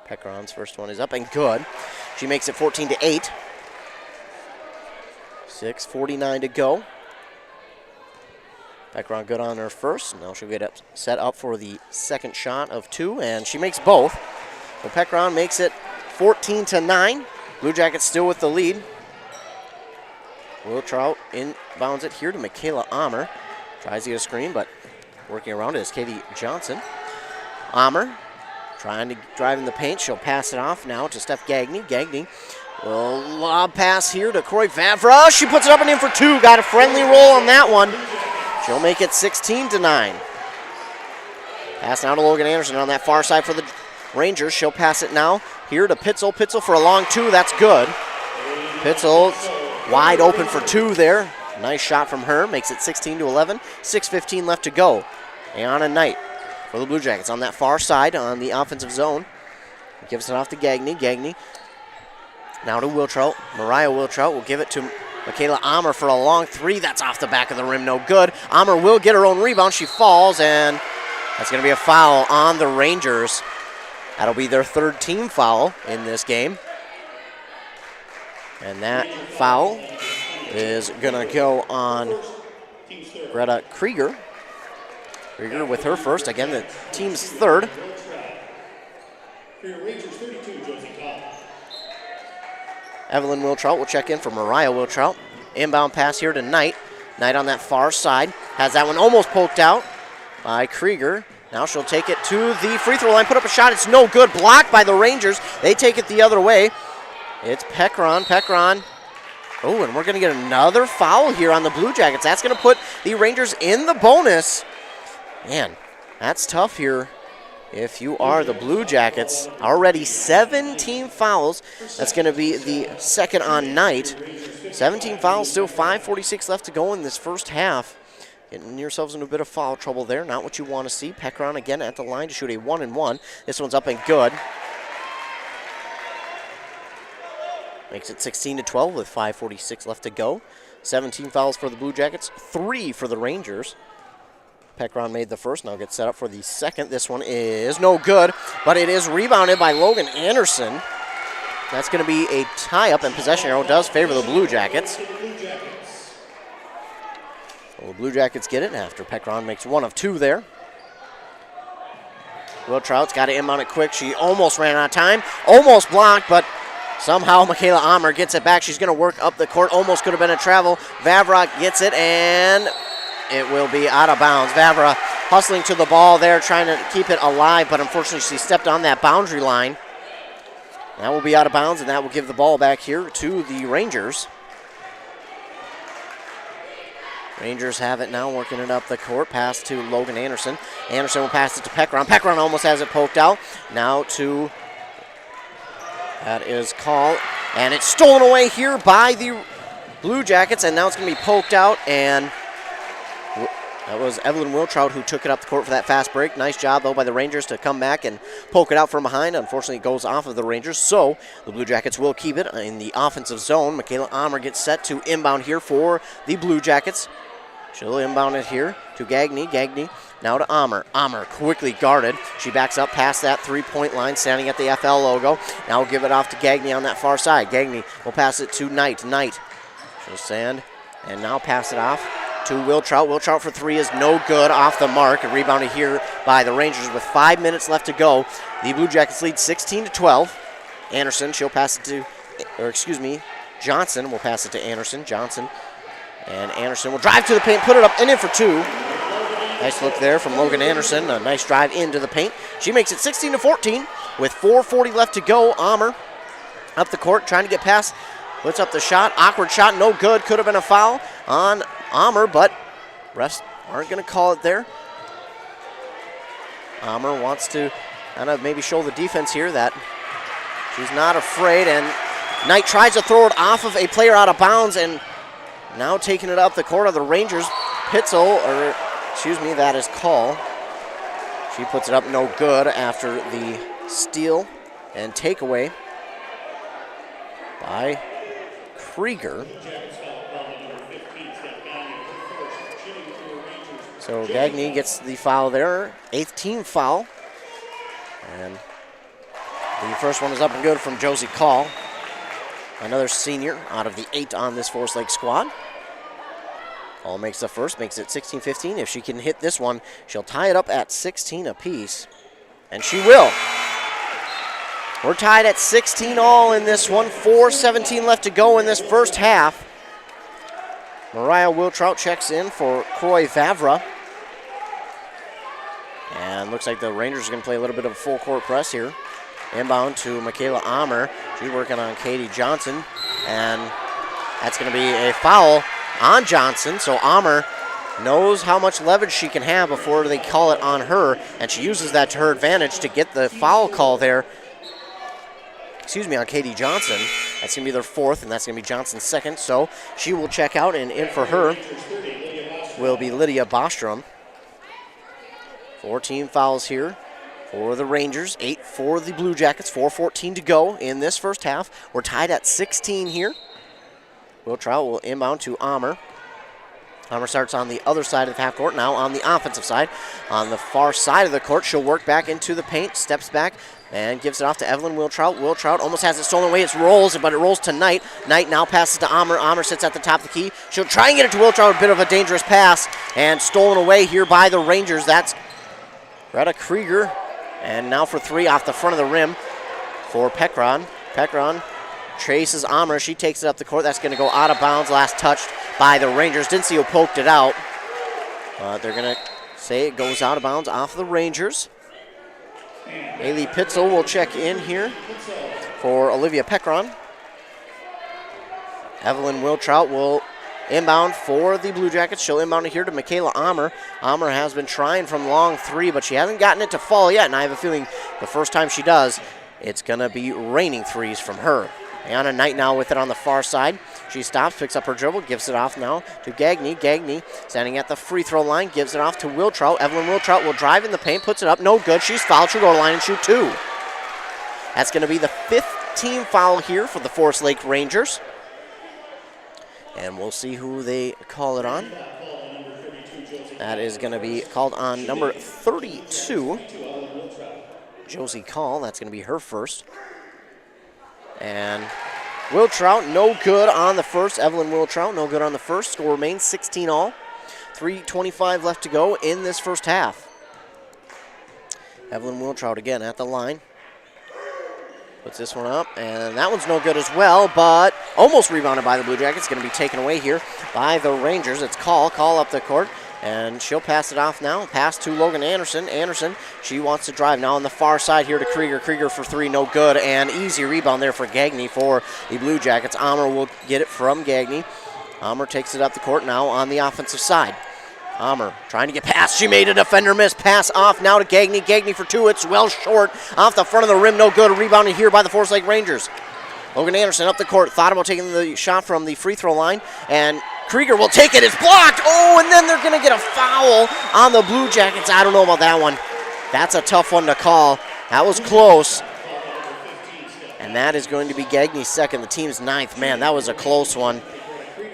Peckrot's first one is up and good. She makes it 14-8. 6:49 to go. Peckrott good on her first. Now she'll get set up for the second shot of 2, and she makes both. So Peckrott makes it 14-9. Blue Jackets still with the lead. Wiltrout inbounds it here to Michaela Amer. Tries to get a screen, but working around it is Katie Johnson. Amer trying to drive in the paint. She'll pass it off now to Steph Gagne. Gagne will lob pass here to Croy Vavra. She puts it up and in for 2. Got a friendly roll on that one. She'll make it 16-9. Pass now to Logan Anderson on that far side for the Rangers. She'll pass it now here to Pitzel. Pitzel for a long 2. That's good. Pitzel wide open for 2 there. Nice shot from her. Makes it 16-11. 6:15 left to go. Ayana Knight for the Blue Jackets on that far side on the offensive zone. Gives it off to Gagne. Gagne now to Wiltrout. Mariah Wiltrout will give it to Michaela Amer for a long 3. That's off the back of the rim. No good. Amer will get her own rebound. She falls, and that's going to be a foul on the Rangers. That'll be their 3rd team foul in this game. And that foul is going to go on Greta Krieger. Krieger with her first. Again, the team's 3rd. Evelyn Wiltrout will check in for Mariah Wiltrout. Inbound pass here to Knight. Knight on that far side. Has that one almost poked out by Krieger. Now she'll take it to the free throw line. Put up a shot. It's no good. Blocked by the Rangers. They take it the other way. It's Peckrott. Peckrott. Oh, and we're going to get another foul here on the Blue Jackets. That's going to put the Rangers in the bonus. Man, that's tough here. If you are the Blue Jackets, already 17 fouls. That's going to be the 2nd on Knight. 17 fouls, still 5:46 left to go in this first half. Getting yourselves into a bit of foul trouble there. Not what you want to see. Peckrott again at the line to shoot a 1-and-1. This one's up and good. Makes it 16-12 with 5:46 left to go. 17 fouls for the Blue Jackets, 3 for the Rangers. Peckrott made the first, now gets set up for the second. This one is no good, but it is rebounded by Logan Anderson. That's going to be a tie-up, and possession arrow does favor the Blue Jackets. Well, the Blue Jackets get it after Peckrott makes 1 of 2 there. Wiltrout's got to inbound it quick. She almost ran out of time, almost blocked, but somehow Michaela Amer gets it back. She's going to work up the court. Almost could have been a travel. Vavra gets it, and it will be out of bounds. Vavra hustling to the ball there, trying to keep it alive, but unfortunately she stepped on that boundary line. That will be out of bounds, and that will give the ball back here to the Rangers. Rangers have it now, working it up the court. Pass to Logan Anderson. Anderson will pass it to Pekron. Pekron almost has it poked out. Now to, that is Call, and it's stolen away here by the Blue Jackets, and now it's going to be poked out, and that was Evelyn Wiltrout who took it up the court for that fast break. Nice job, though, by the Rangers to come back and poke it out from behind. Unfortunately, it goes off of the Rangers, so the Blue Jackets will keep it in the offensive zone. Michaela Ammer gets set to inbound here for the Blue Jackets. She'll inbound it here to Gagné. Gagné now to Ammer. Ammer quickly guarded. She backs up past that three-point line, standing at the FL logo. Now we'll give it off to Gagné on that far side. Gagné will pass it to Knight. Knight, she'll stand and now pass it off to Wiltrout. Wiltrout for three is no good, off the mark. And rebounded here by the Rangers with 5 minutes left to go. The Blue Jackets lead 16-12. Anderson, she'll pass it to, or excuse me, Johnson will pass it to Anderson. Johnson, and Anderson will drive to the paint, put it up and in for two. Nice look there from Logan Anderson. A nice drive into the paint. She makes it 16-14 with 4:40 left to go. Ammer up the court, trying to get past. Puts up the shot. Awkward shot, no good. Could have been a foul on Ammer, but refs aren't going to call it there. Ammer wants to kind of maybe show the defense here that she's not afraid, and Knight tries to throw it off of a player out of bounds, and now taking it up the court of the Rangers, Pitzel, or excuse me, that is Call. She puts it up no good after the steal and takeaway by Krieger. So Gagné gets the foul there, 8th team foul. And the first one is up and good from Josie Call, another senior out of the 8 on this Forest Lake squad. Call makes the first, makes it 16-15. If she can hit this one, she'll tie it up at 16 apiece, and she will. We're tied at 16 all in this one. 4:17 left to go in this first half. Mariah Wiltrout checks in for Croy Vavra. And looks like the Rangers are going to play a little bit of a full court press here. Inbound to Michaela Ammer. She's working on Katie Johnson. And that's going to be a foul on Johnson. So Ammer knows how much leverage she can have before they call it on her. And she uses that to her advantage to get the foul call there. Excuse me, on Katie Johnson. That's going to be their 4th, and that's going to be Johnson's 2nd. So she will check out, and in for her will be Lydia Bostrom. 4 team fouls here for the Rangers, 8 for the Blue Jackets, 4:14 to go in this first half. We're tied at 16 here. Wiltrout will inbound to Ammer. Ammer starts on the other side of the half court, now on the offensive side. On the far side of the court, she'll work back into the paint, steps back, and gives it off to Evelyn Wiltrout. Wiltrout almost has it stolen away. It rolls, but it rolls to Knight. Knight now passes to Ammer. Ammer sits at the top of the key. She'll try and get it to Wiltrout, a bit of a dangerous pass, and stolen away here by the Rangers. That's Greta Krieger, and now for 3 off the front of the rim for Pekron. Pekron chases Ammer. She takes it up the court. That's going to go out of bounds. Last touched by the Rangers. Didn't see who poked it out. They're going to say it goes out of bounds off the Rangers. Haley Pitzel will check in here for Olivia Pekron. Evelyn Wiltrout will inbound for the Blue Jackets. She'll inbound it here to Michaela Ammer. Ammer has been trying from long 3, but she hasn't gotten it to fall yet, and I have a feeling the first time she does, it's going to be raining threes from her. Anna Knight now with it on the far side. She stops, picks up her dribble, gives it off now to Gagné. Gagné standing at the free throw line, gives it off to Wiltrout. Evelyn Wiltrout will drive in the paint, puts it up, no good. She's fouled. She'll go to the line and shoot 2. That's going to be the 5th team foul here for the Forest Lake Rangers. And we'll see who they call it on. That is going to be called on number 32, Josie Call. That's going to be her first. And Wiltrout, no good on the first. Evelyn Wiltrout, no good on the first. Score remains 16 all. 3:25 left to go in this first half. Evelyn Wiltrout again at the line. Puts this one up, and that one's no good as well, but almost rebounded by the Blue Jackets. Going to be taken away here by the Rangers. It's Call up the court, And she'll pass it off now. Pass to Logan Anderson. Anderson, she wants to drive now on the far side here to Krieger. Krieger for three, no good. And easy rebound there for Gagne for the Blue Jackets. Ammer will get it from Gagne. Ammer takes it up the court now on the offensive side. Ammer trying to get past. She made a defender miss. Pass off now to Gagne. Gagne for two. It's well short. Off the front of the rim, no good. Rebounded here by the Forest Lake Rangers. Logan Anderson up the court. Thought about taking the shot from the free throw line. And Krieger will take it. It's blocked. Oh, and then they're going to get a foul on the Blue Jackets. I don't know about that one. That's a tough one to call. That was close. And that is going to be Gagne's second, the team's ninth. Man, that was a close one.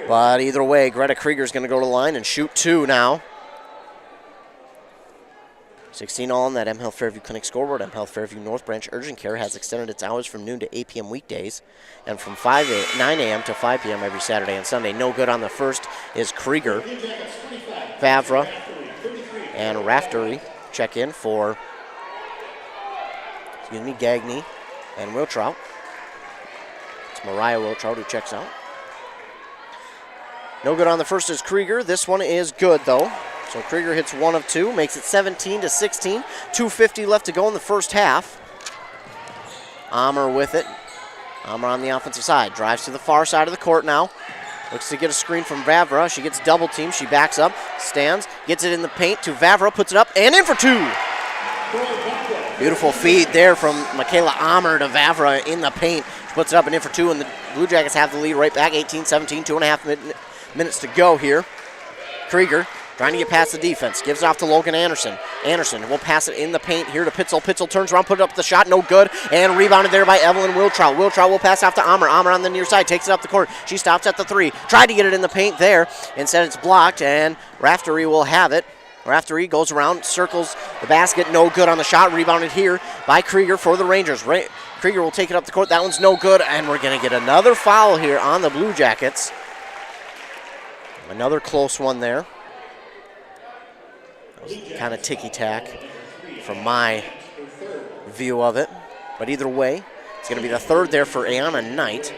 But either way, Greta Krieger's going to go to the line and shoot two now. 16 all on that M Health Fairview Clinic scoreboard. M Health Fairview North Branch Urgent Care has extended its hours from noon to 8 p.m. weekdays and from 9 a.m. to 5 p.m. every Saturday and Sunday. No good on the first is Krieger. Favre and Raftery check in for, Gagne and Wiltrout. It's Mariah Wiltrout who checks out. No good on the first is Krieger. This one is good though. So Krieger hits one of two, makes it 17-16. 2:50 left to go in the first half. Ammer with it. Ammer on the offensive side. Drives to the far side of the court now. Looks to get a screen from Vavra. She gets double teamed. She backs up, stands, gets it in the paint to Vavra, puts it up, and in for two. Beautiful feed there from Michaela Ammer to Vavra in the paint. She puts it up and in for two, and the Blue Jackets have the lead right back. 18-17, 2.5 minutes to go here. Krieger trying to get past the defense. Gives it off to Logan Anderson. Anderson will pass it in the paint here to Pitzel. Pitzel turns around, put it up the shot, no good. And rebounded there by Evelyn Wiltrout. Wiltrout will pass off to Ammer. Ammer on the near side, takes it up the court. She stops at the three. Tried to get it in the paint there. Instead it's blocked, and Raftery will have it. Raftery goes around, circles the basket, no good on the shot. Rebounded here by Krieger for the Rangers. Krieger will take it up the court. That one's no good, and we're going to get another foul here on the Blue Jackets. Another close one there. Kind of ticky-tack from my view of it. But either way, it's going to be the third there for Ayana Knight.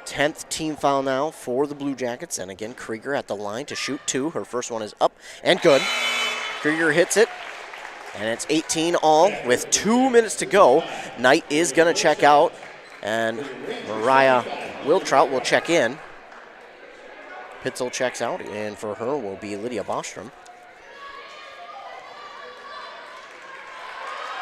10th team foul now for the Blue Jackets. And again, Krieger at the line to shoot two. Her first one is up and good. Krieger hits it. And it's 18 all with 2 minutes to go. Knight is going to check out. And Mariah Wiltrout will check in. Pitzel checks out, and for her will be Lydia Bostrom.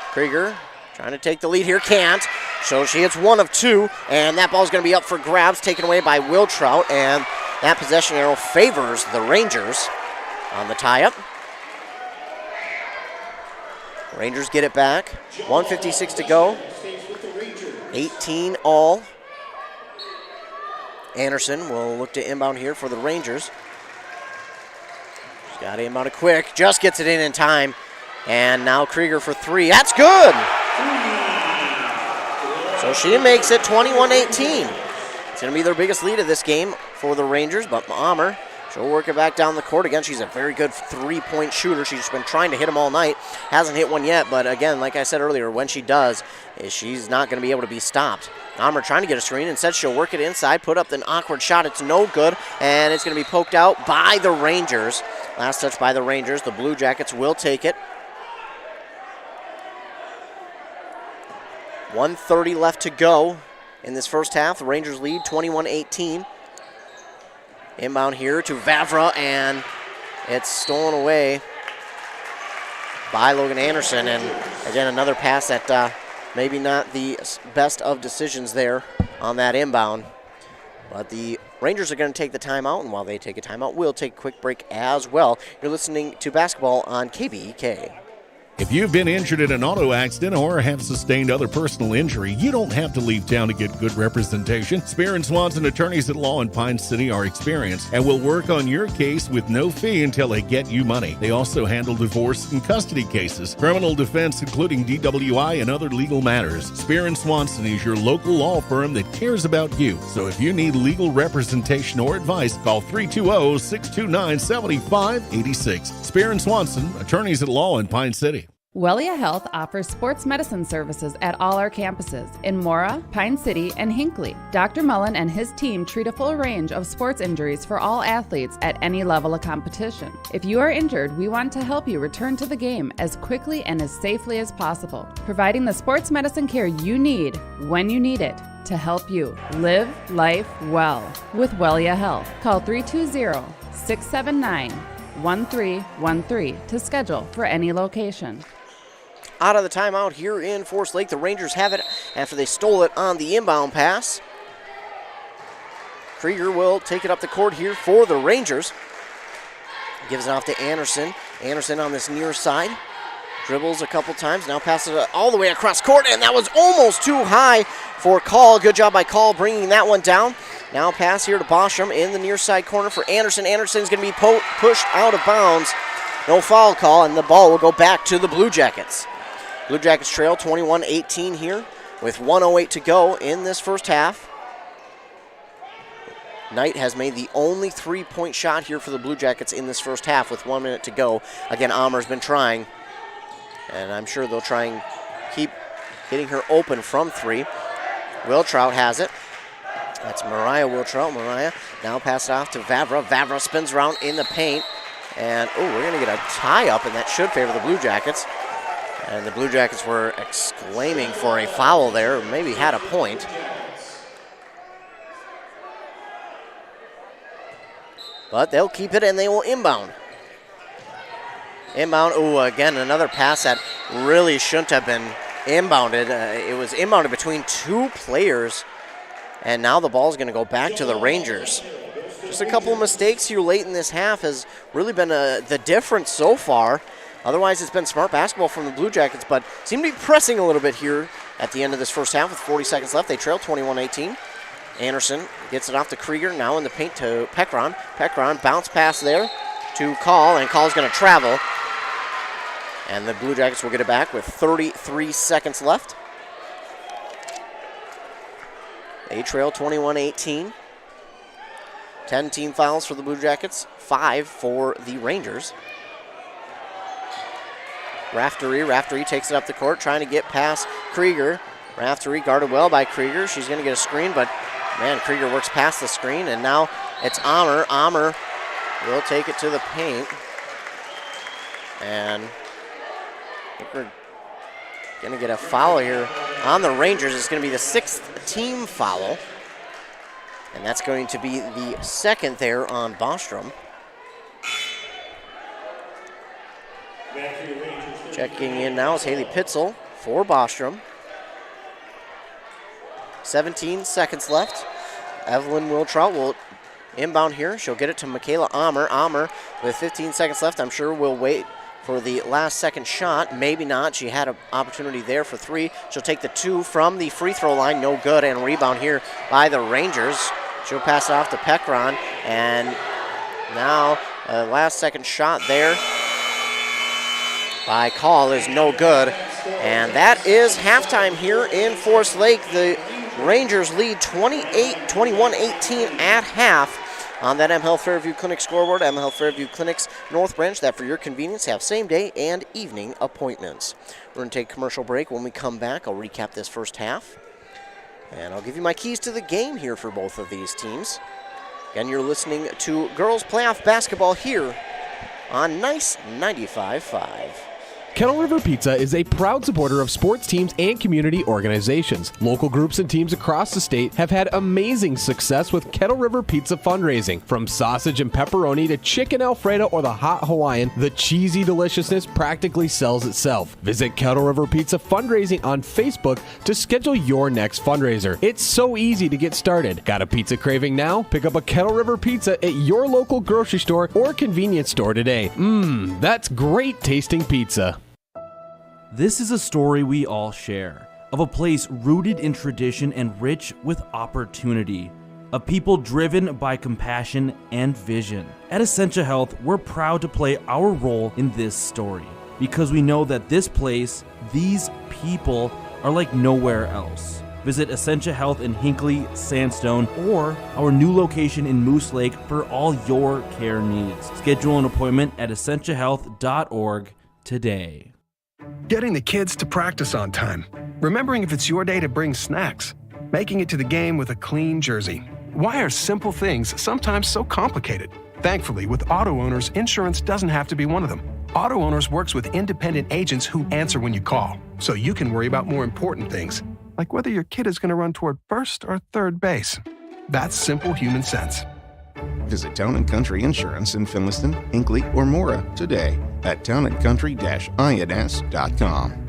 Krieger trying to take the lead here, can't. So she hits one of two, and that ball's going to be up for grabs, taken away by Wiltrout, and that possession arrow favors the Rangers on the tie-up. Rangers get it back. 1:56 to go. 18 all. Anderson will look to inbound here for the Rangers. She's got to inbound it quick. Just gets it in time. And now Krieger for three. That's good! So she makes it 21-18. It's going to be their biggest lead of this game for the Rangers, but Ammer, she'll work it back down the court again. She's a very good three-point shooter. She's been trying to hit them all night. Hasn't hit one yet, but again, like I said earlier, when she does, she's not going to be able to be stopped. Ammer trying to get a screen. Instead, she'll work it inside, put up an awkward shot. It's no good, and it's going to be poked out by the Rangers. Last touch by the Rangers. The Blue Jackets will take it. 1:30 left to go in this first half. The Rangers lead 21-18. Inbound here to Vavra, and it's stolen away by Logan Anderson. And again, another pass that maybe not the best of decisions there on that inbound. But the Rangers are going to take the timeout, and while they take a timeout, we'll take a quick break as well. You're listening to basketball on KBEK.
If you've been injured in an auto accident or have sustained other personal injury, you don't have to leave town to get good representation. Spear & Swanson attorneys at law in Pine City are experienced and will work on your case with no fee until they get you money. They also handle divorce and custody cases, criminal defense, including DWI and other legal matters. Spear & Swanson is your local law firm that cares about you. So if you need legal representation or advice, call 320-629-7586. Spear & Swanson, attorneys at law in Pine City.
Wellia Health offers sports medicine services at all our campuses in Mora, Pine City, and Hinckley. Dr. Mullen and his team treat a full range of sports injuries for all athletes at any level of competition. If you are injured, we want to help you return to the game as quickly and as safely as possible, providing the sports medicine care you need when you need it to help you live life well with Wellia Health. Call 320-679-1313 to schedule for any location.
Out of the timeout here in Forest Lake, the Rangers have it after they stole it on the inbound pass. Krieger will take it up the court here for the Rangers. Gives it off to Anderson. Anderson on this near side. Dribbles a couple times, now passes it all the way across court, and that was almost too high for Call. Good job by Call bringing that one down. Now pass here to Bostrom in the near side corner for Anderson. Anderson's going to be pushed out of bounds. No foul call, and the ball will go back to the Blue Jackets. Blue Jackets trail 21-18 here with 1:08 to go in this first half. Knight has made the only three-point shot here for the Blue Jackets in this first half with 1 minute to go. Again, Amer's been trying, and I'm sure they'll try and keep getting her open from three. Wiltrout has it. That's Mariah Wiltrout. Mariah now pass it off to Vavra. Vavra spins around in the paint, and we're going to get a tie-up, and that should favor the Blue Jackets. And the Blue Jackets were exclaiming for a foul there, or maybe had a point. But they'll keep it and they will inbound. Inbound, again, another pass that really shouldn't have been inbounded. It was inbounded between two players, and now the ball is going to go back to the Rangers. Just a couple of mistakes here late in this half has really been the difference so far. Otherwise, it's been smart basketball from the Blue Jackets, but seem to be pressing a little bit here at the end of this first half with 40 seconds left. They trail 21-18. Anderson gets it off to Krieger, now in the paint to Pekron. Pekron, bounce pass there to Call, and Call's going to travel. And the Blue Jackets will get it back with 33 seconds left. They trail 21-18. 10 team fouls for the Blue Jackets, 5 for the Rangers. Raftery takes it up the court, trying to get past Krieger. Raftery guarded well by Krieger. She's going to get a screen, but man, Krieger works past the screen, and now it's Amer. Amer will take it to the paint. And I think we're going to get a foul here on the Rangers. It's going to be the 6th team foul. And that's going to be the 2nd there on Bostrom. Checking in now is Haley Pitzel for Bostrom. 17 seconds left. Evelyn Wiltrout will inbound here. She'll get it to Michaela Amer. Amer with 15 seconds left, I'm sure will wait for the last second shot. Maybe not. She had an opportunity there for three. She'll take the two from the free throw line. No good. And rebound here by the Rangers. She'll pass it off to Pekron. And now last second shot there by Call is no good. And that is halftime here in Forest Lake. The Rangers lead 21-18 at half on that M Health Fairview Clinic scoreboard. M Health Fairview Clinics North Branch, that for your convenience have same day and evening appointments. We're going to take a commercial break. When we come back, I'll recap this first half. And I'll give you my keys to the game here for both of these teams. Again, you're listening to girls playoff basketball here on Nice 95.5.
Kettle River Pizza is a proud supporter of sports teams and community organizations. Local groups and teams across the state have had amazing success with Kettle River Pizza fundraising. From sausage and pepperoni to chicken Alfredo or the hot Hawaiian, the cheesy deliciousness practically sells itself. Visit Kettle River Pizza Fundraising on Facebook to schedule your next fundraiser. It's so easy to get started. Got a pizza craving now? Pick up a Kettle River Pizza at your local grocery store or convenience store today. That's great tasting pizza.
This is a story we all share, of a place rooted in tradition and rich with opportunity, of people driven by compassion and vision. At Essentia Health, we're proud to play our role in this story, because we know that this place, these people, are like nowhere else. Visit Essentia Health in Hinckley, Sandstone, or our new location in Moose Lake for all your care needs. Schedule an appointment at essentiahealth.org today.
Getting the kids to practice on time. Remembering if it's your day to bring snacks. Making it to the game with a clean jersey. Why are simple things sometimes so complicated? Thankfully, with auto owners, insurance doesn't have to be one of them. Auto Owners works with independent agents who answer when you call, so you can worry about more important things, like whether your kid is going to run toward first or third base. That's simple human sense.
Visit Town & Country Insurance in Finliston, Hinkley, or Mora today at townandcountry-ins.com.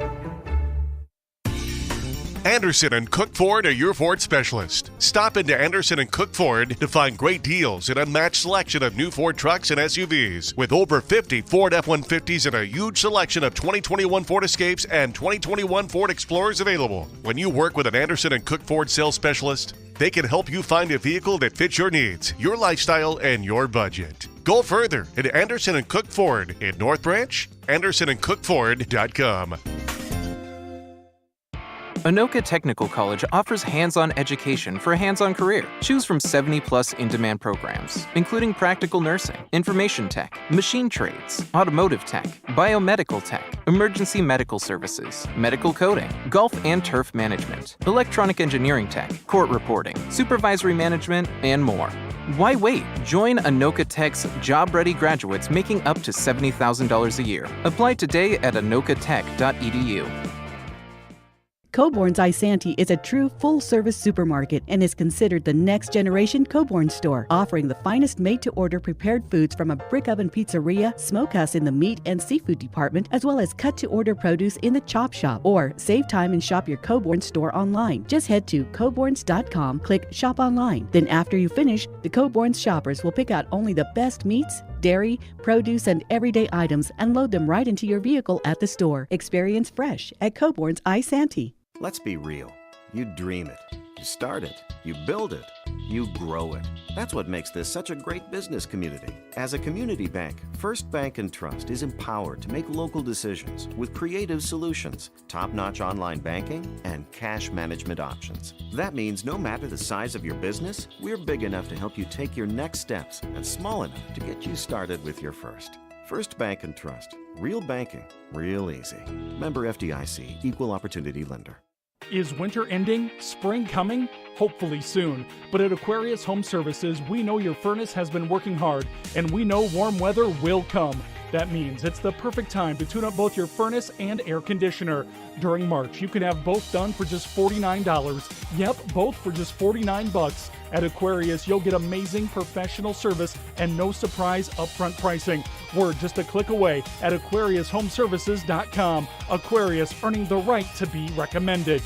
Anderson and Cook Ford are your Ford specialist. Stop into Anderson and Cook Ford to find great deals and unmatched selection of new Ford trucks and SUVs. With over 50 Ford F-150s and a huge selection of 2021 Ford Escapes and 2021 Ford Explorers available. When you work with an Anderson and Cook Ford sales specialist, they can help you find a vehicle that fits your needs, your lifestyle, and your budget. Go further at Anderson and Cook Ford in North Branch, AndersonandCookFord.com.
Anoka Technical College offers hands-on education for a hands-on career. Choose from 70-plus in-demand programs, including practical nursing, information tech, machine trades, automotive tech, biomedical tech, emergency medical services, medical coding, golf and turf management, electronic engineering tech, court reporting, supervisory management, and more. Why wait? Join Anoka Tech's job-ready graduates making up to $70,000 a year. Apply today at anokatech.edu.
Cambridge-Isanti is a true full-service supermarket and is considered the next-generation Coborn store, offering the finest made-to-order prepared foods from a brick oven pizzeria, smokehouse in the meat and seafood department, as well as cut-to-order produce in the chop shop. Or save time and shop your Coborn store online. Just head to coborns.com, click Shop Online. Then after you finish, the Coborns shoppers will pick out only the best meats, dairy, produce, and everyday items and load them right into your vehicle at the store. Experience fresh at Cambridge-Isanti.
Let's be real. You dream it. You start it. You build it. You grow it. That's what makes this such a great business community. As a community bank, First Bank & Trust is empowered to make local decisions with creative solutions, top-notch online banking, and cash management options. That means no matter the size of your business, we're big enough to help you take your next steps and small enough to get you started with your first. First Bank & Trust. Real banking. Real easy. Member FDIC. Equal Opportunity Lender.
Is winter ending? Spring coming? Hopefully soon. But at Aquarius Home Services, we know your furnace has been working hard, and we know warm weather will come. That means it's the perfect time to tune up both your furnace and air conditioner. During March, you can have both done for just $49. Yep, both for just $49. At Aquarius, you'll get amazing professional service and no surprise upfront pricing. We're just a click away at AquariusHomeservices.com. Aquarius, earning the right to be recommended.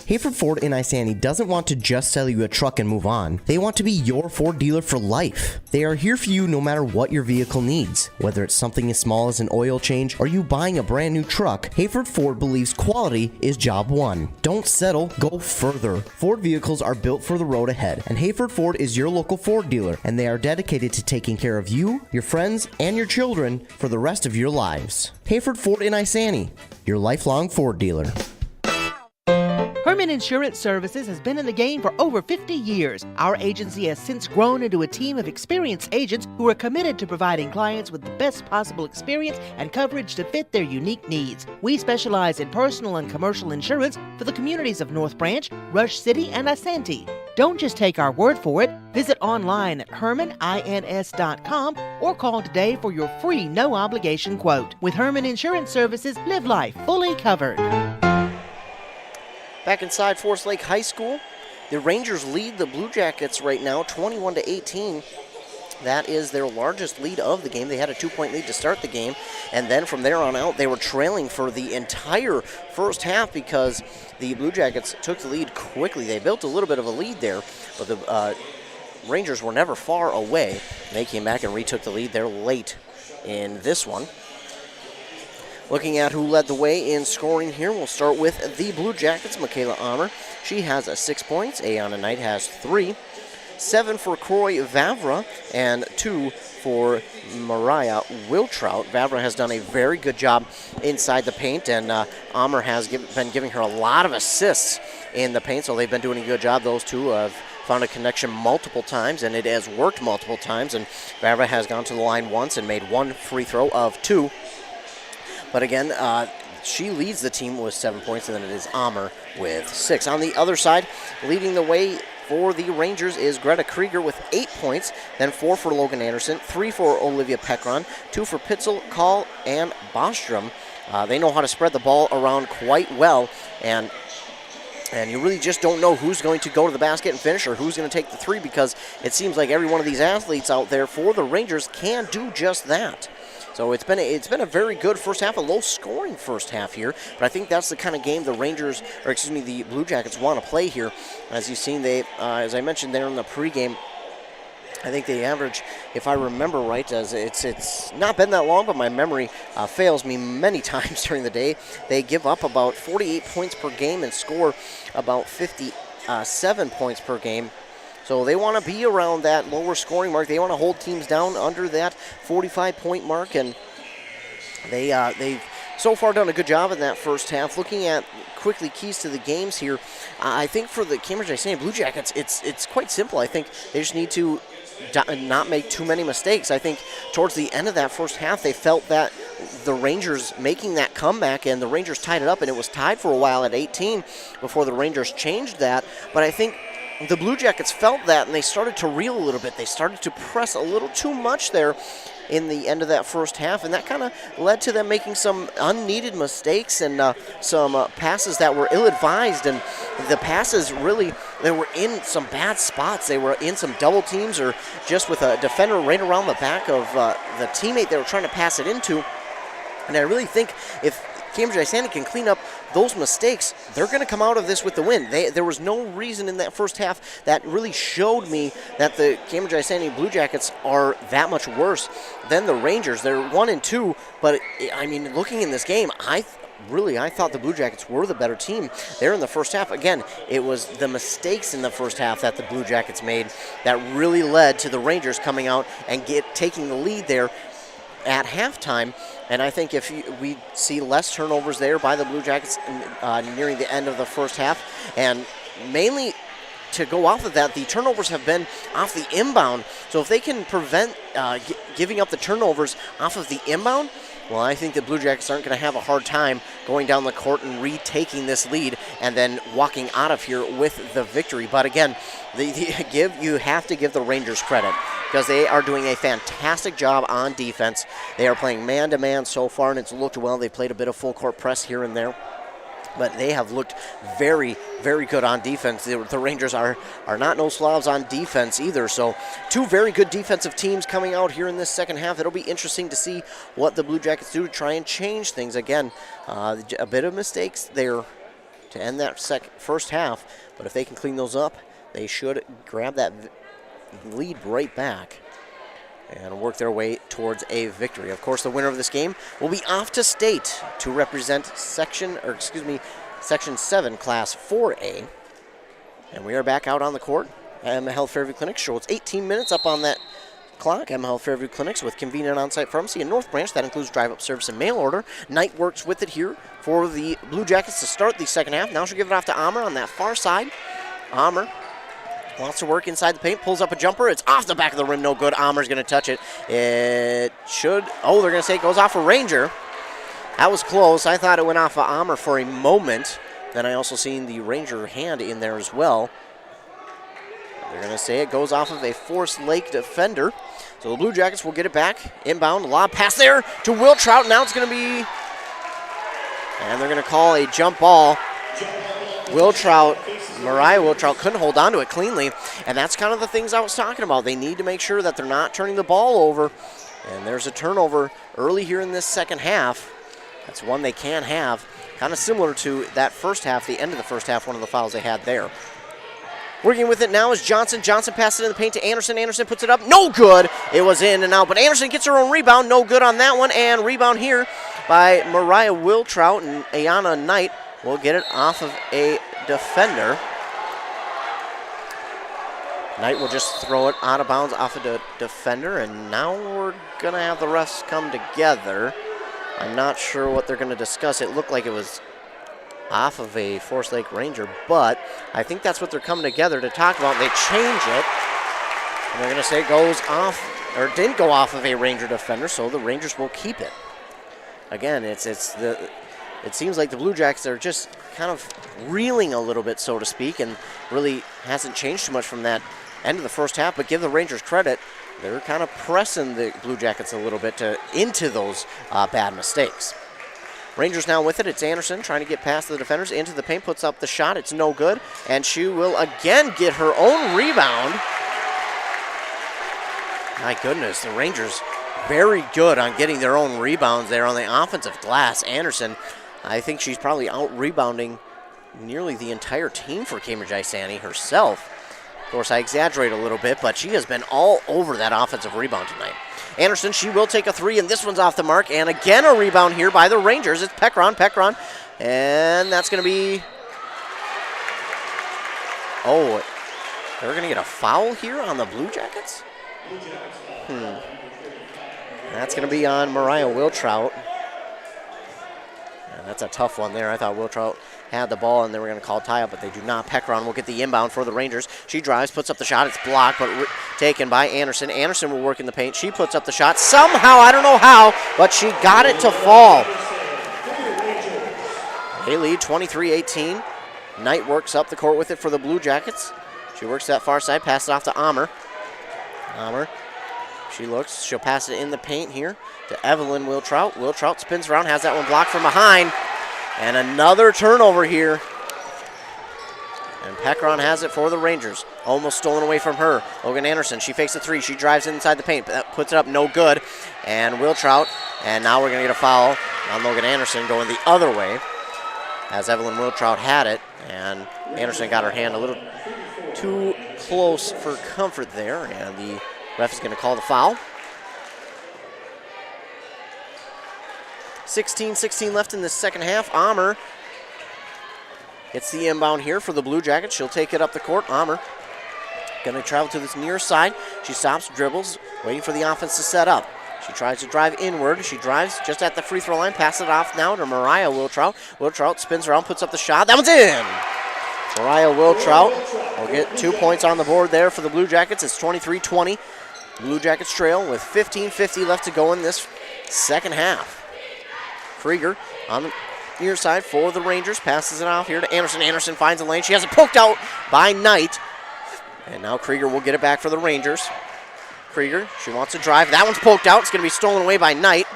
Hayford Ford in Isanti doesn't want to just sell you a truck and move on. They want to be your Ford dealer for life. They are here for you no matter what your vehicle needs. Whether it's something as small as an oil change or you buying a brand new truck, Hayford Ford believes quality is job one. Don't settle, go further. Ford vehicles are built for the road ahead, and Hayford Ford is your local Ford dealer, and they are dedicated to taking care of you, your friends, and your children for the rest of your lives. Hayford Ford in Isanti, your lifelong Ford dealer.
Herman Insurance Services has been in the game for over 50 years. Our agency has since grown into a team of experienced agents who are committed to providing clients with the best possible experience and coverage to fit their unique needs. We specialize in personal and commercial insurance for the communities of North Branch, Rush City, and Isanti. Don't just take our word for it. Visit online at hermanins.com or call today for your free no-obligation quote. With Herman Insurance Services, live life fully covered.
Back inside Forest Lake High School, the Rangers lead the Blue Jackets right now, 21-18. That is their largest lead of the game. They had a 2-point lead to start the game, and then from there on out, they were trailing for the entire first half because the Blue Jackets took the lead quickly. They built a little bit of a lead there, but the Rangers were never far away. They came back and retook the lead there late in this one. Looking at who led the way in scoring here, we'll start with the Blue Jackets, Michaela Ammer. She has 6 points. Ayana Knight has 3. 7 for Croy Vavra and 2 for Mariah Wiltrout. Vavra has done a very good job inside the paint, and Ammer has been giving her a lot of assists in the paint, so they've been doing a good job. Those two have found a connection multiple times, and it has worked multiple times, and Vavra has gone to the line once and made one free throw of 2. But again, she leads the team with 7 points, and then it is Amr with 6. On the other side, leading the way for the Rangers is Greta Krieger with 8 points, then 4 for Logan Anderson, 3 for Olivia Pekron, 2 for Pitzel, Kahl, and Bostrom. They know how to spread the ball around quite well, and you really just don't know who's going to go to the basket and finish or who's going to take the three, because it seems like every one of these athletes out there for the Rangers can do just that. So it's been a very good first half, a low-scoring first half here, but I think that's the kind of game the the Blue Jackets want to play here. As you've seen, they, as I mentioned there in the pregame, I think they average, if I remember right, as it's not been that long, but my memory fails me many times during the day. They give up about 48 points per game and score about 57 points per game. So they want to be around that lower scoring mark. They want to hold teams down under that 45-point mark, and they've so far done a good job in that first half. Looking at quickly keys to the games here, I think for the Cambridge-Isanti Blue Jackets, it's quite simple. I think they just need to not make too many mistakes. I think towards the end of that first half, they felt that the Rangers making that comeback, and the Rangers tied it up, and it was tied for a while at 18 before the Rangers changed that. But I think the Blue Jackets felt that, and they started to reel a little bit. They started to press a little too much there in the end of that first half, and that kind of led to them making some unneeded mistakes and some passes that were ill-advised. And the passes really, they were in some bad spots. They were in some double teams or just with a defender right around the back of the teammate they were trying to pass it into. And I really think if Cambridge-Isanti can clean up those mistakes, they're going to come out of this with the win. There was no reason in that first half that really showed me that the Cambridge-Isanti Blue Jackets are that much worse than the Rangers. They're 1-2, but I mean, looking in this game, I thought the Blue Jackets were the better team there in the first half. Again, it was the mistakes in the first half that the Blue Jackets made that really led to the Rangers coming out and taking the lead there at halftime. And I think if we see less turnovers there by the Blue Jackets nearing the end of the first half, and mainly to go off of that, the turnovers have been off the inbound. So if they can prevent giving up the turnovers off of the inbound, well, I think the Blue Jackets aren't going to have a hard time going down the court and retaking this lead and then walking out of here with the victory. But again, you have to give the Rangers credit because they are doing a fantastic job on defense. They are playing man-to-man so far, and it's looked well. They played a bit of full-court press here and there, but they have looked very, very good on defense. The Rangers are not no slobs on defense either. So two very good defensive teams coming out here in this second half. It'll be interesting to see what the Blue Jackets do to try and change things. Again, a bit of mistakes there to end that first half, but if they can clean those up, they should grab that lead right back and work their way towards a victory. Of course, the winner of this game will be off to state to represent Section 7, Class 4A. And we are back out on the court at Emma Health Fairview Clinics. So it's 18 minutes up on that clock. Emma Health Fairview Clinics with convenient on-site pharmacy in North Branch. That includes drive-up service and mail order. Knight works with it here for the Blue Jackets to start the second half. Now she'll give it off to Amr on that far side. Amr wants to work inside the paint, pulls up a jumper. It's off the back of the rim, no good. Amr's going to touch it. It should, they're going to say it goes off a Ranger. That was close. I thought it went off of Amr for a moment. Then I also seen the Ranger hand in there as well. They're going to say it goes off of a Forest Lake defender. So the Blue Jackets will get it back. Inbound, lob pass there to Will Trout. Now it's going to be, and they're going to call a jump ball. Mariah Wiltrout couldn't hold on to it cleanly, and that's kind of the things I was talking about. They need to make sure that they're not turning the ball over, and there's a turnover early here in this second half. That's one they can have, kind of similar to that first half, the end of the first half, one of the fouls they had there. Working with it now is Johnson. Johnson passes it in the paint to Anderson. Anderson puts it up. No good. It was in and out, but Anderson gets her own rebound. No good on that one, and rebound here by Mariah Wiltrout, and Ayana Knight will get it off of a defender. Knight will just throw it out of bounds off of the defender, and now we're going to have the refs come together. I'm not sure what they're going to discuss. It looked like it was off of a Forest Lake Ranger, but I think that's what they're coming together to talk about. They change it, and they're going to say it goes off, or didn't go off of a Ranger defender, so the Rangers will keep it. again, it seems like the Blue Jackets are just kind of reeling a little bit, so to speak, and really hasn't changed too much from that end of the first half. But give the Rangers credit, they're kind of pressing the Blue Jackets a little bit into those bad mistakes. Rangers now with it. It's Anderson trying to get past the defenders into the paint, puts up the shot. It's no good, and she will again get her own rebound. My goodness, the Rangers very good on getting their own rebounds there on the offensive glass. Anderson, I think she's probably out-rebounding nearly the entire team for Cambridge-Isanti herself. Of course, I exaggerate a little bit, but she has been all over that offensive rebound tonight. Anderson, she will take a three, and this one's off the mark. And again, a rebound here by the Rangers. It's Pekron. And that's going to be... Oh, they're going to get a foul here on the Blue Jackets? That's going to be on Mariah Wiltrout. And that's a tough one there. I thought Wiltrout had the ball and they were going to call tie-up, but they do not. Pekron will get the inbound for the Rangers. She drives, puts up the shot. It's blocked, but taken by Anderson. Anderson will work in the paint. She puts up the shot. Somehow, I don't know how, but she got it to fall. They lead 23-18. Knight works up the court with it for the Blue Jackets. She works that far side, passes it off to Ammer. She looks, she'll pass it in the paint here to Evelyn Wiltrout. Wiltrout spins around, has that one blocked from behind. And another turnover here. And Pekron has it for the Rangers. Almost stolen away from her. Logan Anderson, she fakes a three. She drives inside the paint, but that puts it up no good. And Wiltrout, and now we're going to get a foul on Logan Anderson going the other way as Evelyn Wiltrout had it. And Anderson got her hand a little too close for comfort there. And the ref is going to call the foul. 16-16 left in the second half. Ammer gets the inbound here for the Blue Jackets. She'll take it up the court. Ammer going to travel to this near side. She stops, dribbles, waiting for the offense to set up. She tries to drive inward. She drives just at the free throw line. Passes it off now to Mariah Wiltrout. Wiltrout spins around, puts up the shot. That one's in! Mariah Wiltrout will get 2 points on the board there for the Blue Jackets. It's 23-20. Blue Jackets trail with 15:50 left to go in this second half. Krieger on the near side for the Rangers. Passes it off here to Anderson. Anderson finds a lane. She has it poked out by Knight. And now Krieger will get it back for the Rangers. Krieger, she wants to drive. That one's poked out. It's going to be stolen away by Knight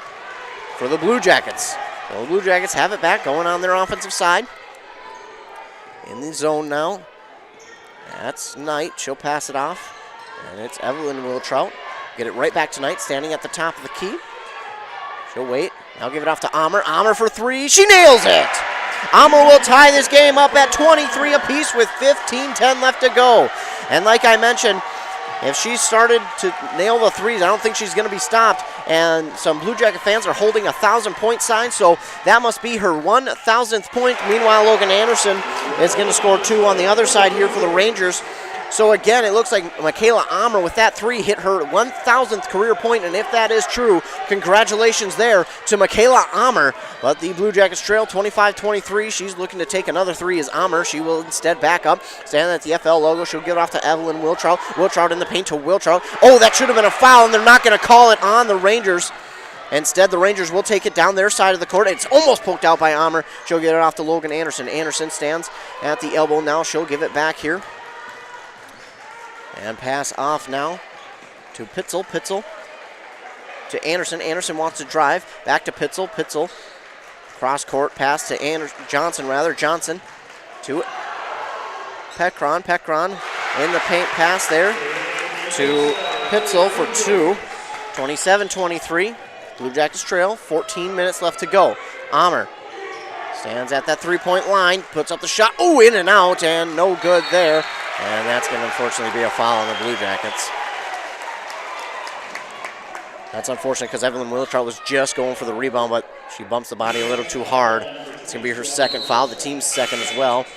for the Blue Jackets. So the Blue Jackets have it back going on their offensive side. In the zone now. That's Knight. She'll pass it off. And it's Evelyn Wiltrout. Get it right back to Knight, standing at the top of the key. She'll wait. Now give it off to Ammer. Ammer for three. She nails it! Ammer will tie this game up at 23 apiece with 15:10 left to go. And like I mentioned, if she started to nail the threes, I don't think she's going to be stopped. And some Blue Jacket fans are holding a 1,000-point sign, so that must be her 1,000th point. Meanwhile, Logan Anderson is going to score two on the other side here for the Rangers. So again, it looks like Michaela Ammer with that three hit her 1,000th career point, and if that is true, congratulations there to Michaela Ammer. But the Blue Jackets trail 25-23. She's looking to take another three as Ammer. She will instead back up, stand at the FL logo. She'll give it off to Evelyn Wiltrout. Wiltrout in the paint to Wiltrout. Oh, that should have been a foul, and they're not going to call it on the Rangers. Instead, the Rangers will take it down their side of the court. It's almost poked out by Ammer. She'll get it off to Logan Anderson. Anderson stands at the elbow now. She'll give it back here. And pass off now to Pitzel. Pitzel to Anderson. Anderson wants to drive. Back to Pitzel. Pitzel. Cross court pass to Johnson. Johnson to Pekron. Pekron in the paint pass there to Pitzel for two. 27-23. Blue Jackets trail. 14 minutes left to go. Ammer stands at that three-point line. Puts up the shot. Oh, in and out, and no good there. And that's going to unfortunately be a foul on the Blue Jackets. That's unfortunate because Evelyn Wiltrout was just going for the rebound, but she bumps the body a little too hard. It's going to be her second foul, the team's second as well.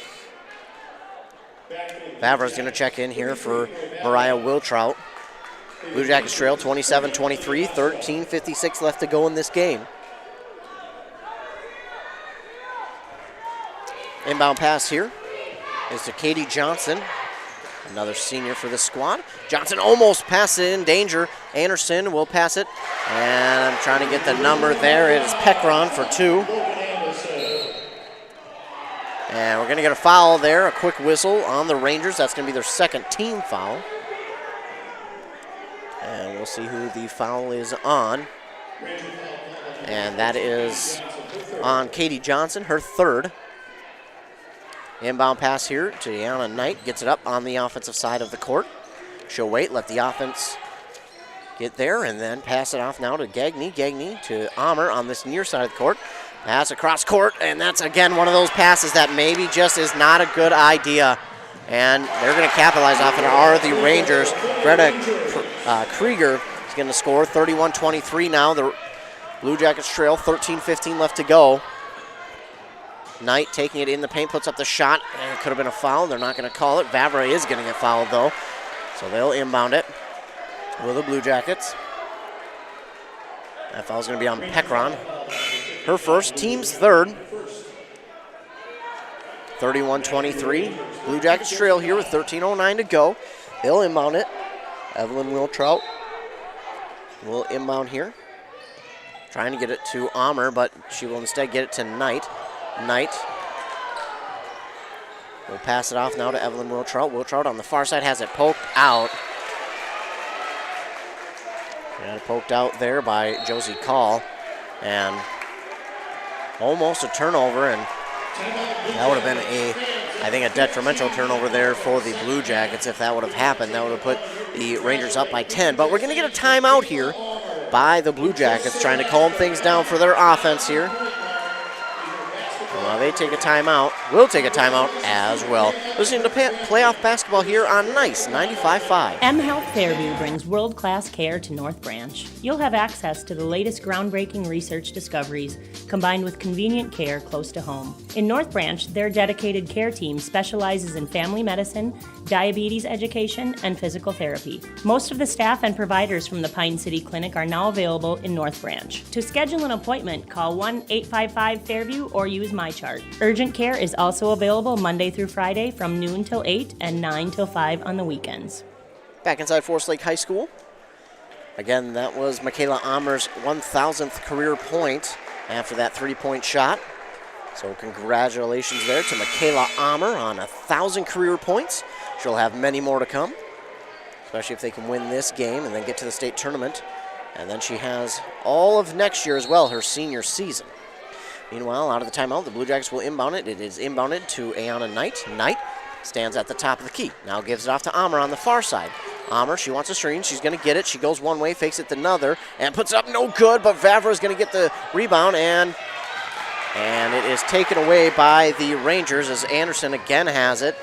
Favre's going to check in here for Mariah Wiltrout. Blue Jackets trail 27-23, 13:56 left to go in this game. Inbound pass here is to Katie Johnson. Another senior for this squad. Johnson almost passed it in danger. Anderson will pass it. And I'm trying to get the number there. It is Peckron for 2. And we're going to get a foul there, a quick whistle on the Rangers. That's going to be their second team foul. And we'll see who the foul is on. And that is on Katie Johnson, her third. Inbound pass here to Deanna Knight. Gets it up on the offensive side of the court. She'll wait, let the offense get there, and then pass it off now to Gagné. Gagné to Ammer on this near side of the court. Pass across court, and that's, again, one of those passes that maybe just is not a good idea. And they're going to capitalize off it, are the Rangers. Greta Krieger is going to score 31-23 now. The Blue Jackets trail, 13-15 left to go. Knight taking it in the paint, puts up the shot, and it could have been a foul. They're not going to call it. Vavra is going to get fouled, though. So they'll inbound it with the Blue Jackets. That foul's going to be on Peckron. Her first, team's third. 31-23. Blue Jackets trail here with 13:09 to go. They'll inbound it. Evelyn Wiltrout will inbound here. Trying to get it to Ammer, but she will instead get it to Knight. Knight will pass it off now to Evelyn Wiltrout. Wiltrout on the far side has it poked out. Got it poked out there by Josie Call. And almost a turnover, and that would have been I think a detrimental turnover there for the Blue Jackets. If that would have happened, that would have put the Rangers up by 10. But we're going to get a timeout here by the Blue Jackets, trying to calm things down for their offense here. While they take a timeout, we'll take a timeout as well. Listening to playoff basketball here on Nice 95.5.
M Health Fairview brings world-class care to North Branch. You'll have access to the latest groundbreaking research discoveries combined with convenient care close to home. In North Branch, their dedicated care team specializes in family medicine, diabetes education, and physical therapy. Most of the staff and providers from the Pine City Clinic are now available in North Branch. To schedule an appointment, call 1-855-FAIRVIEW or use MyChart. Urgent care is also available Monday through Friday from noon till 8 and 9 till 5 on the weekends.
Back inside Forest Lake High School. Again, that was Michaela Ammer's 1,000th career point after that three-point shot. So congratulations there to Michaela Ammer on 1,000 career points. She'll have many more to come, especially if they can win this game and then get to the state tournament. And then she has all of next year as well, her senior season. Meanwhile, out of the timeout, the Blue Jackets will inbound it. It is inbounded to Ayana Knight. Knight stands at the top of the key. Now gives it off to Ammer on the far side. Ammer, she wants a screen. She's going to get it. She goes one way, fakes it to another, and puts it up no good, but Vavra is going to get the rebound, and it is taken away by the Rangers as Anderson again has it.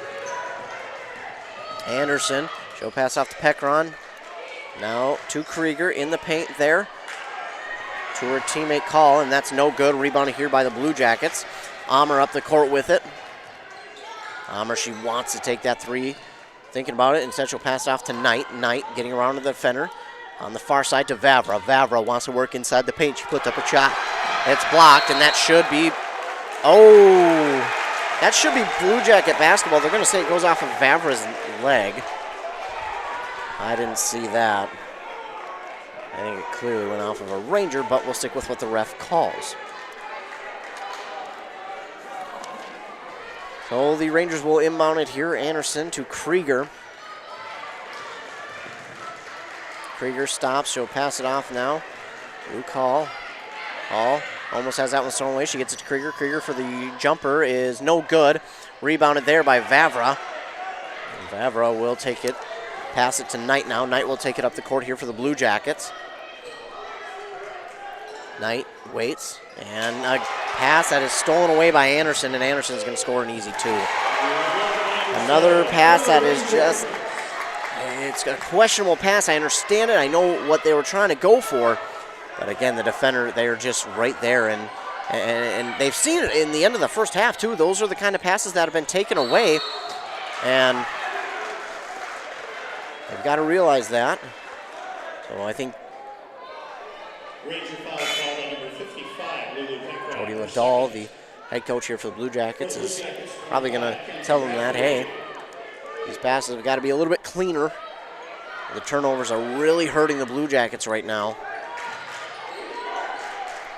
Anderson, she'll pass off to Peckron. Now to Krieger in the paint there. To her teammate Call, and that's no good. Rebounded here by the Blue Jackets. Ammer up the court with it. Ammer, she wants to take that three. Thinking about it, instead she'll pass it off to Knight. Knight getting around to the defender. On the far side to Vavra. Vavra wants to work inside the paint. She puts up a shot. It's blocked, and that should be, that should be Blue Jacket basketball. They're going to say it goes off of Vavra's leg. I didn't see that. I think it clearly went off of a Ranger, but we'll stick with what the ref calls. So the Rangers will inbound it here. Anderson to Krieger. Krieger stops. She'll pass it off now. Blue Call. Call almost has that one thrown away. She gets it to Krieger. Krieger for the jumper is no good. Rebounded there by Vavra. And Vavra will take it. Pass it to Knight now. Knight will take it up the court here for the Blue Jackets. Knight waits, and a pass that is stolen away by Anderson, and Anderson's going to score an easy two. Another pass that is just, it's a questionable pass. I understand it. I know what they were trying to go for, but again, the defender, they're just right there, and they've seen it in the end of the first half, too. Those are the kind of passes that have been taken away, and they've got to realize that. So I think Cody Liddell, the head coach here for the Blue Jackets, is probably going to tell them that, hey, These passes have got to be a little bit cleaner. The turnovers are really hurting the Blue Jackets right now.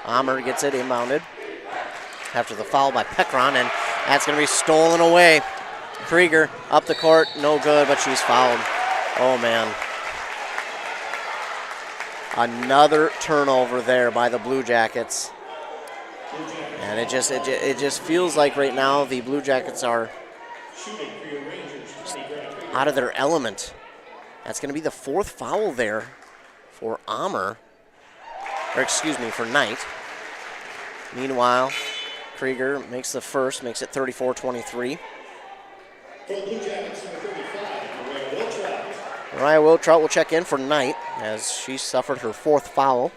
Ammer gets it inbounded after the foul by Pekron, and that's going to be stolen away. Krieger up the court, no good, but she's fouled. Oh, man. Another turnover there by the Blue Jackets. And it just feels like right now the Blue Jackets are out of their element. That's going to be the 4th foul there for Ammer. Or excuse me, for Knight. Meanwhile, Krieger makes the first, makes it 34-23. Mariah Wiltrout will check in for Knight as she suffered her 4th foul.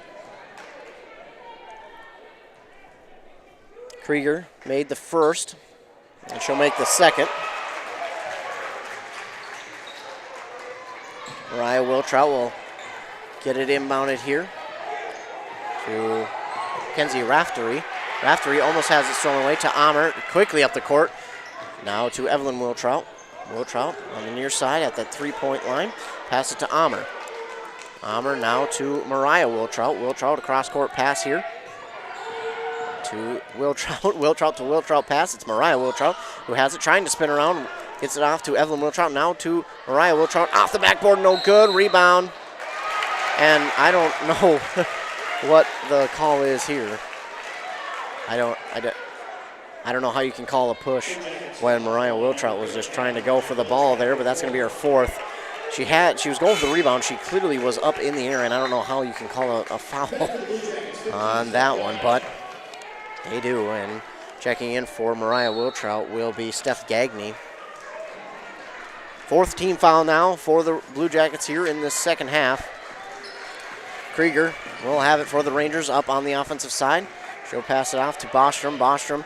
Krieger made the first, and she'll make the second. Mariah Wiltrout will get it inbounded here to Kenzie Raftery. Raftery almost has it stolen away to Ammer, quickly up the court. Now to Evelyn Wiltrout. Wiltrout on the near side at that 3-point line. Pass it to Ammer. Ammer now to Mariah Wiltrout. Wiltrout, a cross-court pass here to Wiltrout. Wiltrout to Wiltrout pass. It's Mariah Wiltrout who has it, trying to spin around. Gets it off to Evelyn Wiltrout. Now to Mariah Wiltrout. Off the backboard, no good. Rebound. And I don't know what the call is here. I don't know how you can call a push when Mariah Wiltrout was just trying to go for the ball there, but that's going to be her 4th. She was going for the rebound. She clearly was up in the air, and I don't know how you can call a foul on that one, but they do. And checking in for Mariah Wiltrout will be Steph Gagne. 4th team foul now for the Blue Jackets here in this second half. Krieger will have it for the Rangers up on the offensive side. She'll pass it off to Bostrom. Bostrom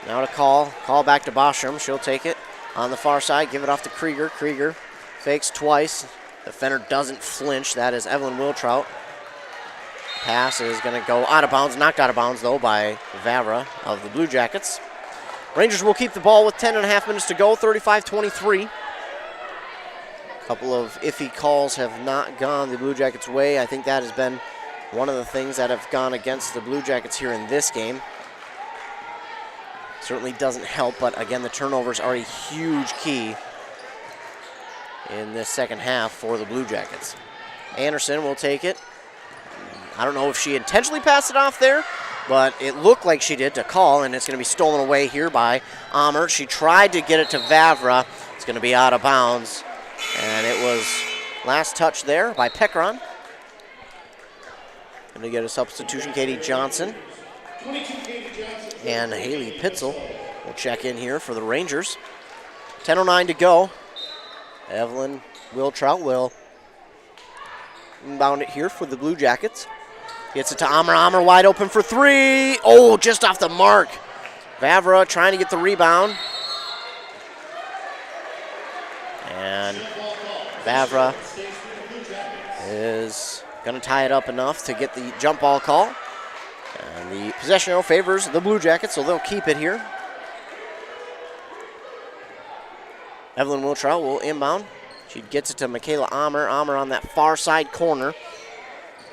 now to Call back to Bostrom. She'll take it on the far side, give it off to Krieger. Krieger fakes twice. Defender doesn't flinch. That is Evelyn Wiltrout. Pass is going to go out of bounds. Knocked out of bounds, though, by Vavra of the Blue Jackets. Rangers will keep the ball with 10.5 minutes to go, 35-23. A couple of iffy calls have not gone the Blue Jackets' way. I think that has been one of the things that have gone against the Blue Jackets here in this game. Certainly doesn't help, but again, the turnovers are a huge key in this second half for the Blue Jackets. Anderson will take it. I don't know if she intentionally passed it off there, but it looked like she did to Call, and it's going to be stolen away here by Ammer. She tried to get it to Vavra. It's going to be out of bounds, and it was last touch there by Pekron. Going to get a substitution, Katie Johnson. And Haley Pitzel will check in here for the Rangers. 10:09 to go. Evelyn Wiltrout will inbound it here for the Blue Jackets. Gets it to Ammer. Ammer wide open for 3. Oh, just off the mark. Vavra trying to get the rebound. And Vavra is going to tie it up enough to get the jump ball call. And the possession arrow favors the Blue Jackets, so they'll keep it here. Evelyn Wiltrout will inbound. She gets it to Michaela Ammer. Ammer on that far side corner.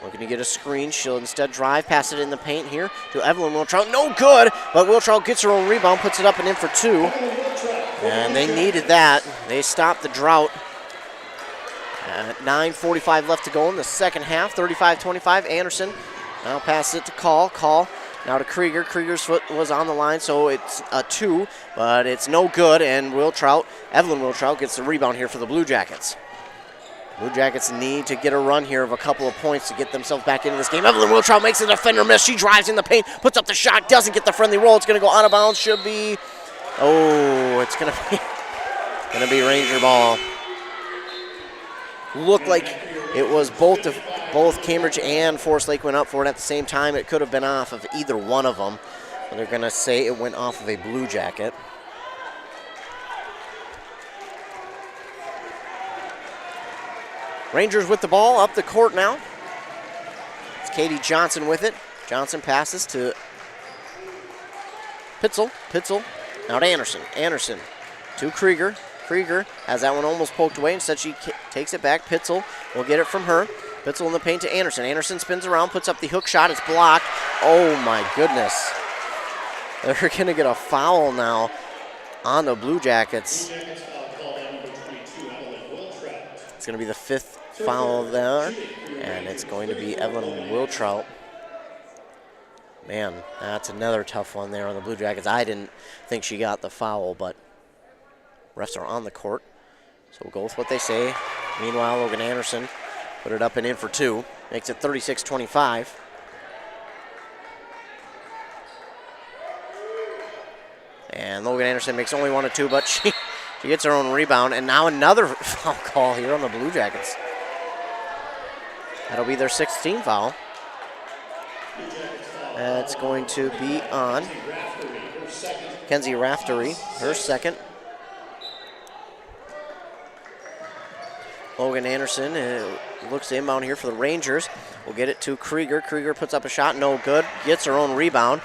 Looking to get a screen. She'll instead drive, pass it in the paint here to Evelyn Wiltrout. No good, but Wiltrout gets her own rebound, puts it up and in for 2. And they needed that. They stopped the drought. 9:45 left to go in the second half. 35-25. Anderson now passes it to Call. Call now to Krieger. Krieger's foot was on the line, so it's a 2, but it's no good. And Evelyn Wiltrout gets the rebound here for the Blue Jackets. Blue Jackets need to get a run here of a couple of points to get themselves back into this game. Evelyn Wiltrout makes a defender miss. She drives in the paint, puts up the shot, doesn't get the friendly roll. It's going to go out of bounds. Should be, it's going to be Ranger ball. Looked like it was both Cambridge and Forest Lake went up for it at the same time. It could have been off of either one of them, but they're going to say it went off of a Blue Jacket. Rangers with the ball up the court now. It's Katie Johnson with it. Johnson passes to Pitzel. Pitzel now to Anderson. Anderson to Krieger. Krieger has that one almost poked away. Instead, she takes it back. Pitzel will get it from her. Pitzel in the paint to Anderson. Anderson spins around, puts up the hook shot. It's blocked. Oh, my goodness. They're going to get a foul now on the Blue Jackets. It's going to be the 5th foul there, and it's going to be Evelyn Wiltrout. Man, that's another tough one there on the Blue Jackets. I didn't think she got the foul, but refs are on the court, so we'll go with what they say. Meanwhile, Logan Anderson put it up and in for 2. Makes it 36-25. And Logan Anderson makes only 1 of 2, but she gets her own rebound. And now another foul call here on the Blue Jackets. That'll be their 16th foul. That's going to be on Kenzie Raftery, her second. Logan Anderson looks to inbound here for the Rangers. We'll get it to Krieger. Krieger puts up a shot, no good. Gets her own rebound.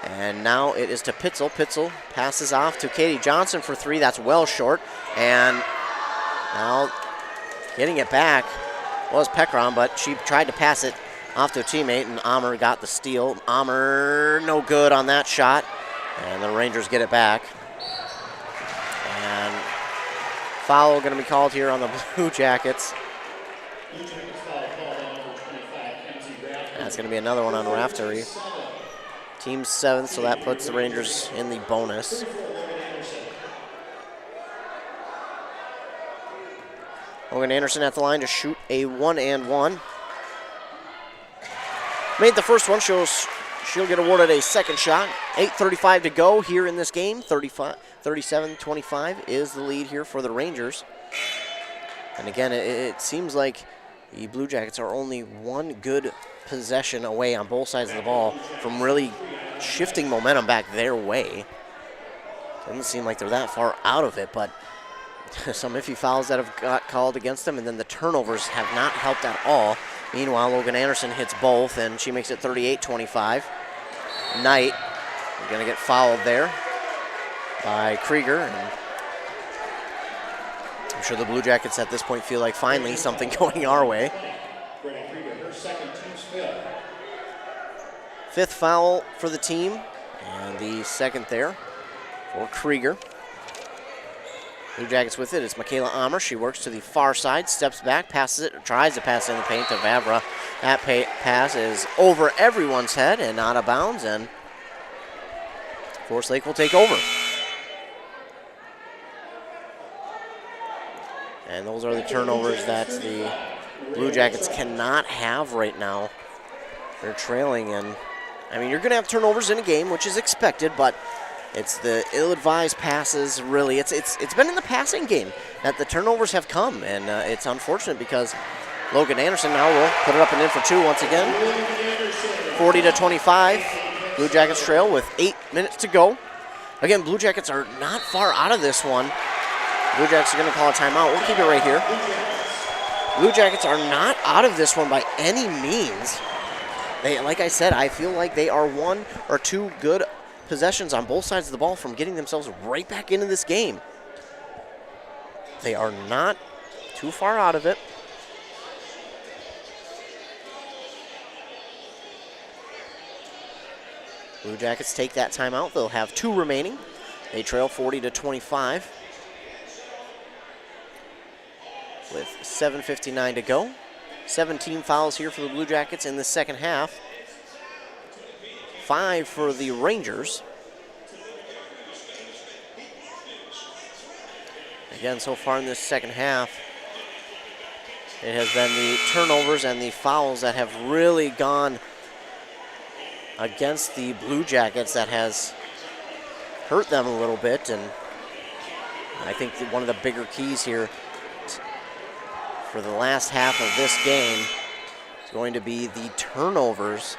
And now it is to Pitzel. Pitzel passes off to Katie Johnson for 3. That's well short. And now getting it back was Pekron, but she tried to pass it off to a teammate, and Ammer got the steal. Ammer no good on that shot. And the Rangers get it back. And foul going to be called here on the Blue Jackets. That's going to be another one on Raftery. Team 7th, so that puts the Rangers in the bonus. Logan Anderson at the line to shoot a 1-and-1. Made the first one, she'll get awarded a second shot. 8:35 to go here in this game. 37-25 is the lead here for the Rangers. And again, it seems like the Blue Jackets are only one good possession away on both sides of the ball from really shifting momentum back their way. Doesn't seem like they're that far out of it, but some iffy fouls that have got called against them, and then the turnovers have not helped at all. Meanwhile, Logan Anderson hits both, and she makes it 38-25. Knight, we're going to get fouled there by Krieger. And I'm sure the Blue Jackets at this point feel like finally something going our way. 5th foul for the team, and the 2nd there for Krieger. Blue Jackets with it. It's Michaela Ammer. She works to the far side, steps back, passes it, tries to pass it in the paint to Vavra. That pass is over everyone's head and out of bounds, and Forest Lake will take over. And those are the turnovers that the Blue Jackets cannot have right now. They're trailing, and I mean, you're going to have turnovers in a game, which is expected, but it's the ill-advised passes, really. It's been in the passing game that the turnovers have come, and it's unfortunate because Logan Anderson now will put it up and in for 2 once again. 40-25. Blue Jackets trail with 8 minutes to go. Again, Blue Jackets are not far out of this one. Blue Jackets are going to call a timeout. We'll keep it right here. Blue Jackets are not out of this one by any means. Like I said, I feel like they are 1 or 2 good possessions on both sides of the ball from getting themselves right back into this game. They are not too far out of it. Blue Jackets take that timeout. They'll have 2 remaining. They trail 40-25 with 7:59 to go. 17 fouls here for the Blue Jackets in the second half. 5 for the Rangers. Again, so far in this second half, it has been the turnovers and the fouls that have really gone against the Blue Jackets that has hurt them a little bit. And I think that one of the bigger keys here for the last half of this game is going to be the turnovers.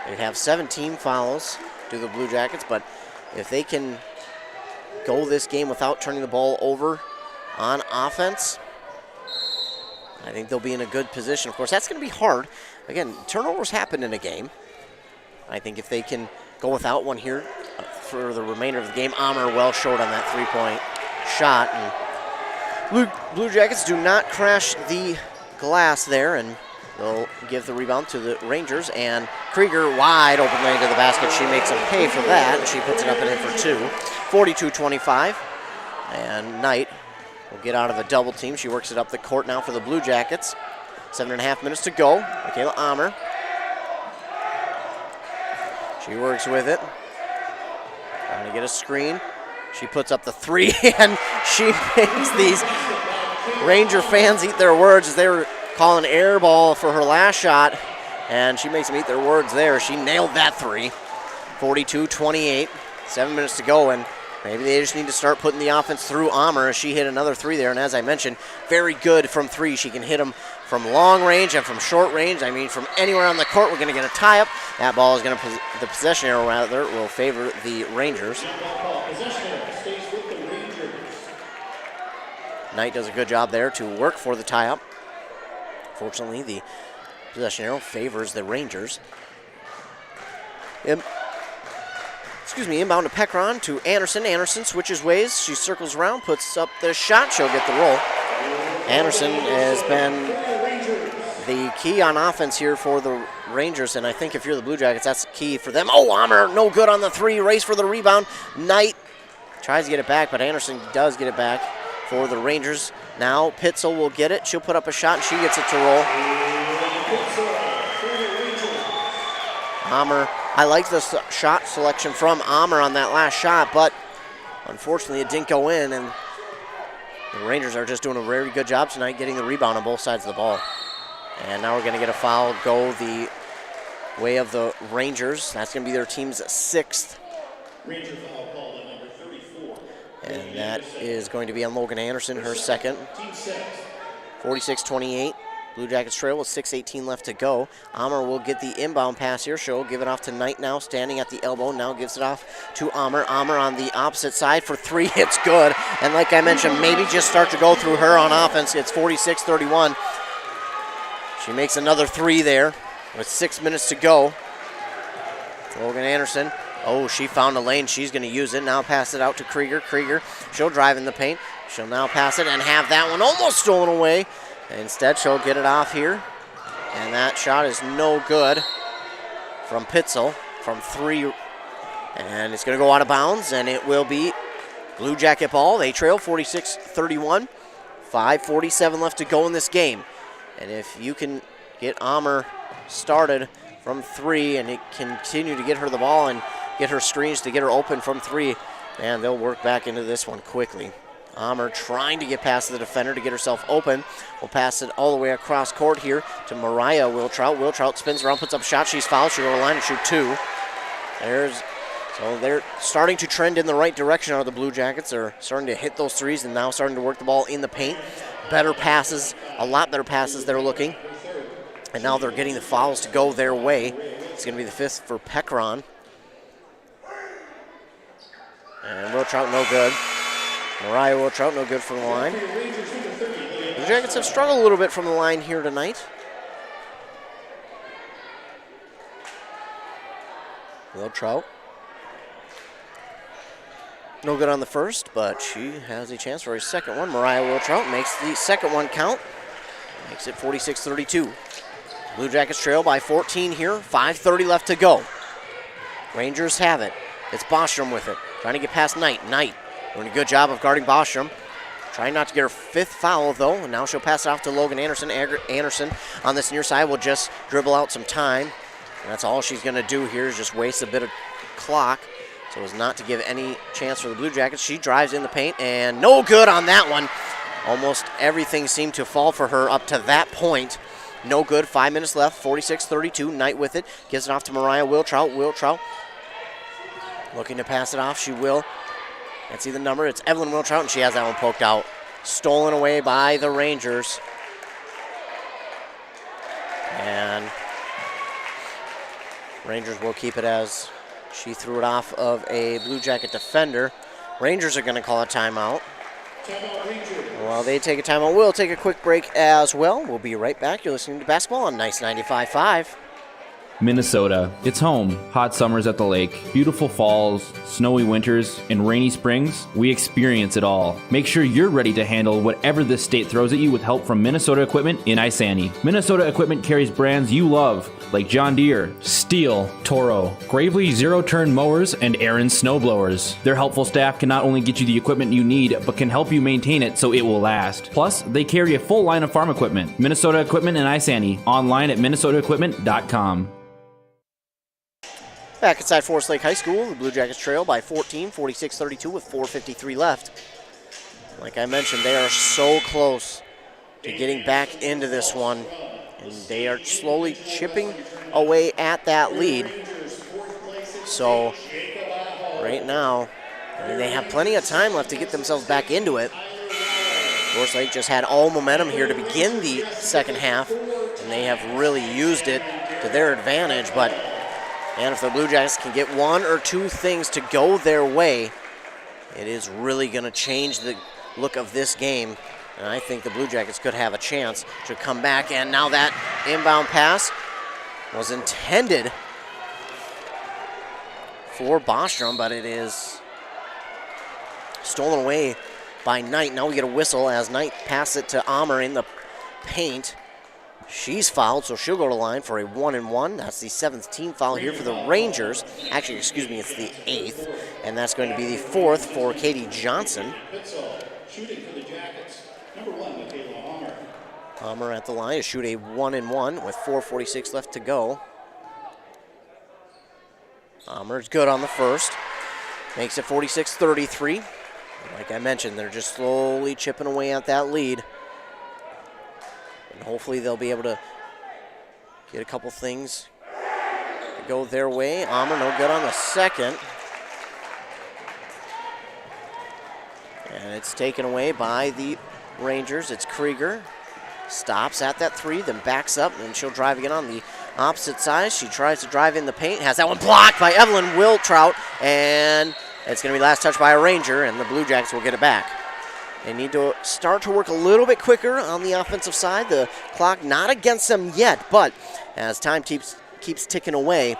They have 17 fouls to the Blue Jackets, but if they can go this game without turning the ball over on offense, I think they'll be in a good position. Of course, that's going to be hard. Again, turnovers happen in a game. I think if they can go without one here for the remainder of the game, Ammer well short on that 3-point shot. And Blue Jackets do not crash the glass there, and they'll give the rebound to the Rangers. And Krieger wide open lane to the basket. She makes them pay for that, and she puts it up and in for two. 42-25. And Knight will get out of a double team. She works it up the court now for the Blue Jackets. 7.5 minutes to go. Michaela Ammer. She works with it. Trying to get a screen. She puts up the three, and she makes these Ranger fans eat their words as they were calling air ball for her last shot, and she makes them eat their words there. She nailed that three. 42-28. 7 minutes to go, and maybe they just need to start putting the offense through Ammer as she hit another three there. And as I mentioned, very good from three. She can hit them from long range and from short range. I mean, from anywhere on the court, we're going to get a tie-up. That ball is going to, the possession arrow rather, will favor the Rangers. Knight does a good job there to work for the tie-up. Fortunately, the possession arrow favors the Rangers. Inbound to Pekron to Anderson. Anderson switches ways. She circles around, puts up the shot. She'll get the roll. Anderson has been the key on offense here for the Rangers, and I think if you're the Blue Jackets, that's key for them. Oh, Ammer, no good on the three. Race for the rebound. Knight tries to get it back, but Anderson does get it back for the Rangers. Now Pitzel will get it. She'll put up a shot, and she gets it to roll. Ammer, I like the shot selection from Ammer on that last shot, but unfortunately it didn't go in, and the Rangers are just doing a very good job tonight getting the rebound on both sides of the ball. And now we're going to get a foul go the way of the Rangers. That's going to be their team's sixth.
Ranger foul called on number 34.
And that is going to be on Logan Anderson, her second. 46-28. Blue Jackets trail with 6:18 left to go. Ammer will get the inbound pass here. She'll give it off to Knight now, standing at the elbow. Now gives it off to Ammer. Ammer on the opposite side for three. It's good. And like I mentioned, maybe just start to go through her on offense. It's 46-31. She makes another three there with 6 minutes to go. Logan Anderson. Oh, she found a lane. She's going to use it. Now pass it out to Krieger. Krieger, she'll drive in the paint. She'll now pass it and have that one almost stolen away. Instead, she'll get it off here. And that shot is no good from Pitzel from three. And it's going to go out of bounds, and it will be Blue Jacket ball. They trail 46-31. 5:47 left to go in this game. And if you can get Ammer started from three and continue to get her the ball and get her screens to get her open from three, man, they'll work back into this one quickly. Ammer trying to get past the defender to get herself open. Will pass it all the way across court here to Mariah Wiltrout. Wiltrout spins around, puts up a shot. She's fouled. She'll go to the line and shoot two. So they're starting to trend in the right direction out of the Blue Jackets. They're starting to hit those threes and now starting to work the ball in the paint. Better passes, a lot better passes they're looking. And now they're getting the fouls to go their way. It's going to be the fifth for Pekron. And Wiltrout no good. Mariah Wiltrout no good from the line. The Jackets have struggled a little bit from the line here tonight. Wiltrout. No good on the first, but she has a chance for a second one. Mariah Wiltrout makes the second one count. Makes it 46-32. Blue Jackets trail by 14 here. 5:30 left to go. Rangers have it. It's Bostrom with it. Trying to get past Knight. Knight doing a good job of guarding Bostrom. Trying not to get her fifth foul, though. And now she'll pass it off to Logan Anderson. Anderson on this near side will just dribble out some time. And that's all she's going to do here is just waste a bit of clock. So as not to give any chance for the Blue Jackets. She drives in the paint, and no good on that one. Almost everything seemed to fall for her up to that point. No good. 5 minutes left. 46-32. Knight with it. Gives it off to Mariah Wiltrout. Wiltrout looking to pass it off. She will. Can't see the number. It's Evelyn Wiltrout, and she has that one poked out. Stolen away by the Rangers. And Rangers will keep it as she threw it off of a Blue Jacket defender. Rangers are going to call a timeout. While they take a timeout, we'll take a quick break as well. We'll be right back. You're listening to basketball on Nice 95.5.
Minnesota. It's home. Hot summers at the lake, beautiful falls, snowy winters, and rainy springs. We experience it all. Make sure you're ready to handle whatever this state throws at you with help from Minnesota Equipment in Isanti. Minnesota Equipment carries brands you love, like John Deere, Steel, Toro, Gravely zero-turn mowers, and Aaron snowblowers. Their helpful staff can not only get you the equipment you need, but can help you maintain it so it will last. Plus, they carry a full line of farm equipment. Minnesota Equipment in Isanti. Online at minnesotaequipment.com.
Back inside Forest Lake High School, the Blue Jackets trail by 14, 46-32 with 4:53 left. Like I mentioned, they are so close to getting back into this one, and they are slowly chipping away at that lead. So right now, they have plenty of time left to get themselves back into it. Forest Lake just had all momentum here to begin the second half, and they have really used it to their advantage, but and if the Blue Jackets can get one or two things to go their way, it is really going to change the look of this game. And I think the Blue Jackets could have a chance to come back. And now that inbound pass was intended for Bostrom, but it is stolen away by Knight. Now we get a whistle as Knight passes it to Ammer in the paint. She's fouled, so she'll go to line for a 1-and-1. That's the 7th team foul here for the Rangers. Actually, excuse me, it's the 8th, and that's going to be the 4th for Katie Johnson. Ammer at the line to shoot a 1-and-1 with 4:46 left to go. Ammer's good on the first. Makes it 46-33. Like I mentioned, they're just slowly chipping away at that lead. And hopefully they'll be able to get a couple things to go their way. Ammer no good on the second. And it's taken away by the Rangers. It's Krieger. Stops at that 3, then backs up, and she'll drive again on the opposite side. She tries to drive in the paint. Has that one blocked by Evelyn Wiltrout. And it's going to be last touch by a Ranger, and the Blue Jackets will get it back. They need to start to work a little bit quicker on the offensive side. The clock not against them yet, but as time keeps ticking away,